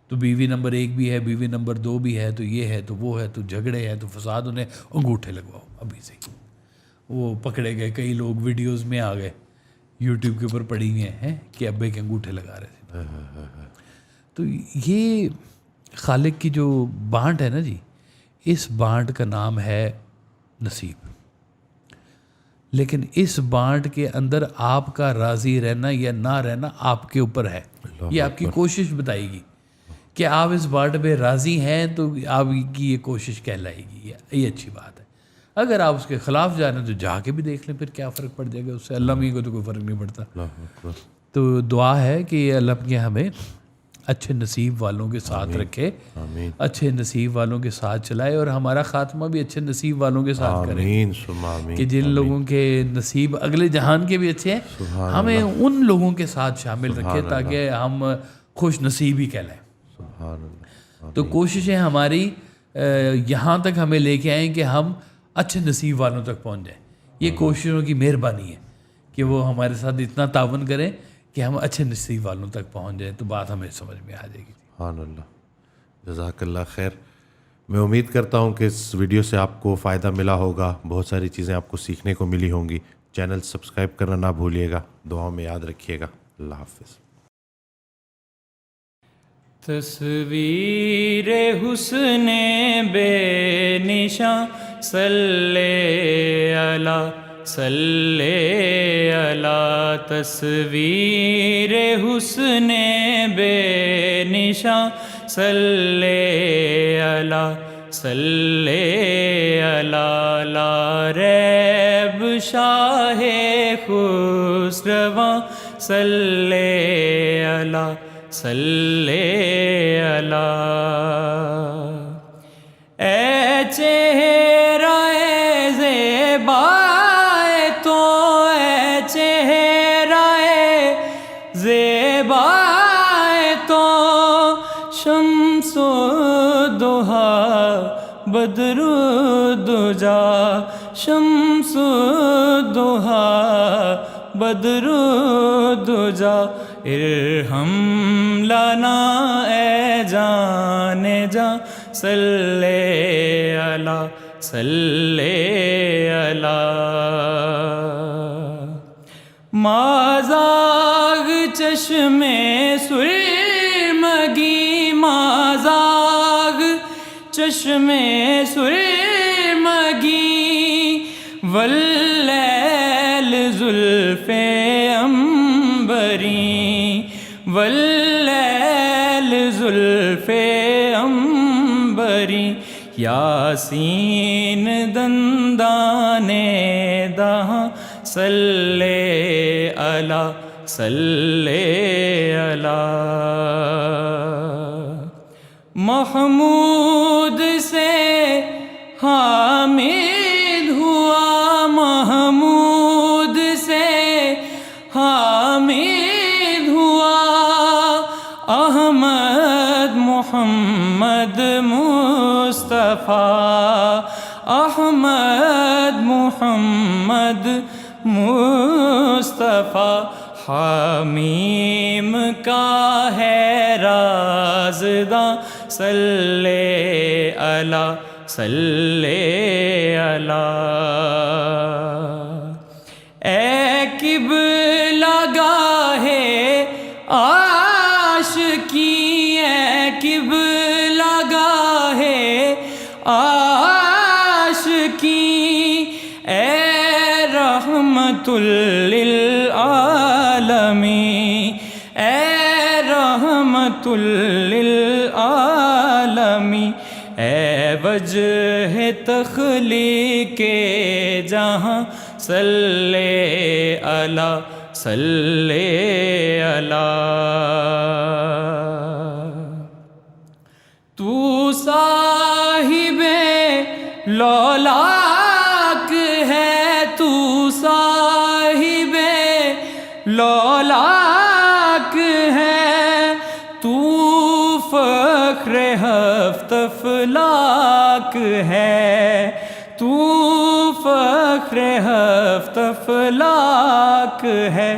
تو بیوی نمبر 1 بھی ہے، بیوی نمبر 2 بھی ہے، تو یہ ہے تو وہ ہے، تو جھگڑے ہیں تو فساد، انہیں انگوٹھے لگواؤ ابھی سے. وہ پکڑے گئے، کئی لوگ ویڈیوز میں آ گئے، یوٹیوب کے اوپر پڑی ہوئی ہیں کہ ابے کے انگوٹھے لگا رہے تھے. تو یہ خالق کی جو بانٹ ہے نا جی، اس بانٹ کا نام ہے نصیب. لیکن اس بانٹ کے اندر آپ کا راضی رہنا یا نہ رہنا آپ کے اوپر ہے. یہ آپ کی کوشش بتائے گی کہ آپ اس بانٹ پہ راضی ہیں تو آپ کی یہ کوشش کہلائے گی، یہ اچھی بات ہے. اگر آپ اس کے خلاف جا رہے ہیں تو جا کے بھی دیکھ لیں، پھر کیا فرق پڑ جائے گا اس سے. اللہ میں کو تو کوئی فرق نہیں پڑتا. تو دعا ہے کہ اللہ کے ہمیں اچھے نصیب والوں کے ساتھ رکھے، آمین اچھے نصیب والوں کے ساتھ چلائے، اور ہمارا خاتمہ بھی اچھے نصیب والوں کے ساتھ کرے آمین ثم آمین کہ جن لوگوں کے نصیب اگلے جہان کے بھی اچھے ہیں، ہمیں ان لوگوں کے ساتھ شامل رکھے تاکہ ہم خوش نصیب ہی کہلائیں۔ سبحان اللہ۔ تو کوششیں ہماری یہاں تک ہمیں لے کے آئیں کہ ہم اچھے نصیب والوں تک پہنچ جائیں۔ یہ کوششوں کی مہربانی ہے کہ وہ ہمارے ساتھ اتنا تعاون کریں کہ ہم اچھے نصیب والوں تک پہنچ جائیں، تو بات ہمیں سمجھ میں آ جائے گی۔ سبحان اللہ، جزاک اللہ خیر۔ میں امید کرتا ہوں کہ اس ویڈیو سے آپ کو فائدہ ملا ہوگا، بہت ساری چیزیں آپ کو سیکھنے کو ملی ہوں گی۔ چینل سبسکرائب کرنا نہ بھولیے گا، دعاؤں میں یاد رکھیے گا۔ اللہ حافظ۔ تصویر حسن بے نشاں صلی اللہ صلی اللہ، تصویر حسن بے نشاں صلی اللہ صلی اللہ، لا ریب شاہ خسرواں صلی اللہ صلی اللہ۔ اے چہرہ زیبا تو، اے چہرہ زیبا تو، شمس الضحیٰ بدر الدجا، شمس الضحیٰ بدر الدجا، ارحم لنا اے جان جاں صلی اللہ صلی اللہ۔ مازاغ چشم سرمگی، مازاغ چشم سرمگی، واللیل زلف عنبری، واللیل زلف عنبری، یاسین دندان دہاں صلی اللہ صلی اللہ۔ محمود سے حامد ہوا، محمود سے حامد ہوا، احمد محمد مصطفیٰ، احمد محمد مصطفیٰ، حمیم کا ہے رازداں صلی اللہ صلی اللہ۔ اے قبلہ گاہ عاشقی، اے قبلہ گاہ عاشقی، اے رحمت للعالمین، اے رحمت للعالمین، اے وجہ تخلیق جہاں صلی اللہ صلی اللہ۔ تو صاحب لولاک ہے، تو صاحب لولاک ہے، تو فخر ہفت افلاک ہے، تو فخر ہفت افلاک ہے،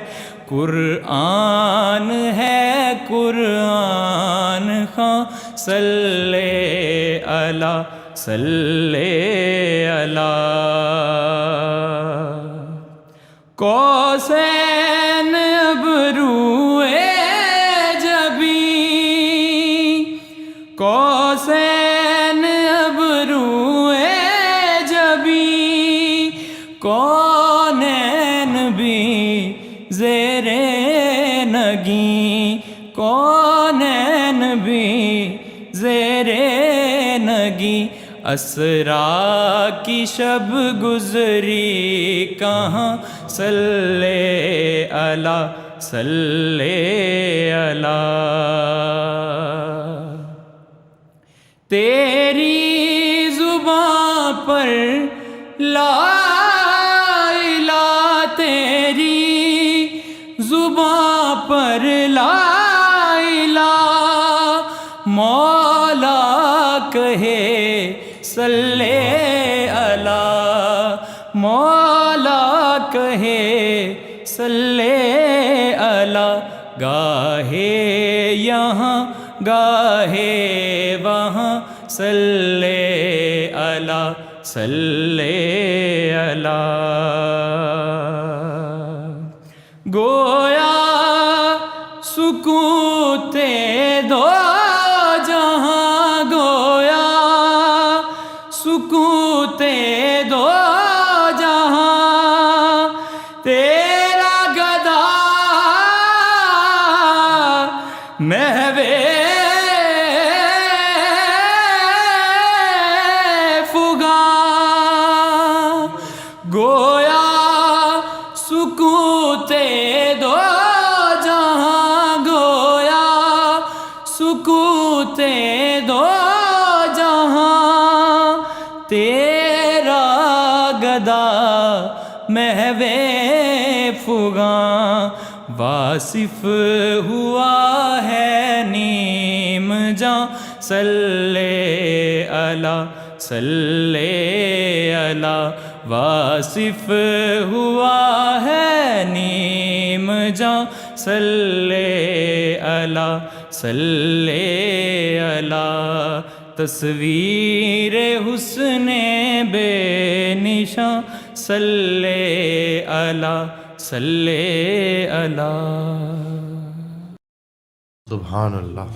قرآن ہے قرآن خواں صلی اللہ صلی اللہ۔ کوسین ابروئے جبیں، کوسین ابروئے جبیں، کونین بھی زیر نگیں، کونین بھی زیر نگیں، اسرا کی شب گزری کہاں صلی اللہ صلی علی. تیری زباں پر لا الہ، تیری زباں پر لا الہ، مولا کہے صلی علی، مولا کہے صلی علی. گاہے یہاں گاہے وہاں صلی علی صلی علی. گویا سکوت دو جہاں، گویا سکوت دو جہاں، تیرا گدا محو فغاں. گویا سکوت دو جہاں، گویا سکوت دو جہاں، تیرا گدا محو فغاں. واصف ہوا ہے نیم جاں صلی علی صلی علی. واصف ہوا ہے نیم جاں صلی علی صلی علی. تصویر حسن بے نشاں صلی علی صلی علی. سبحان اللہ.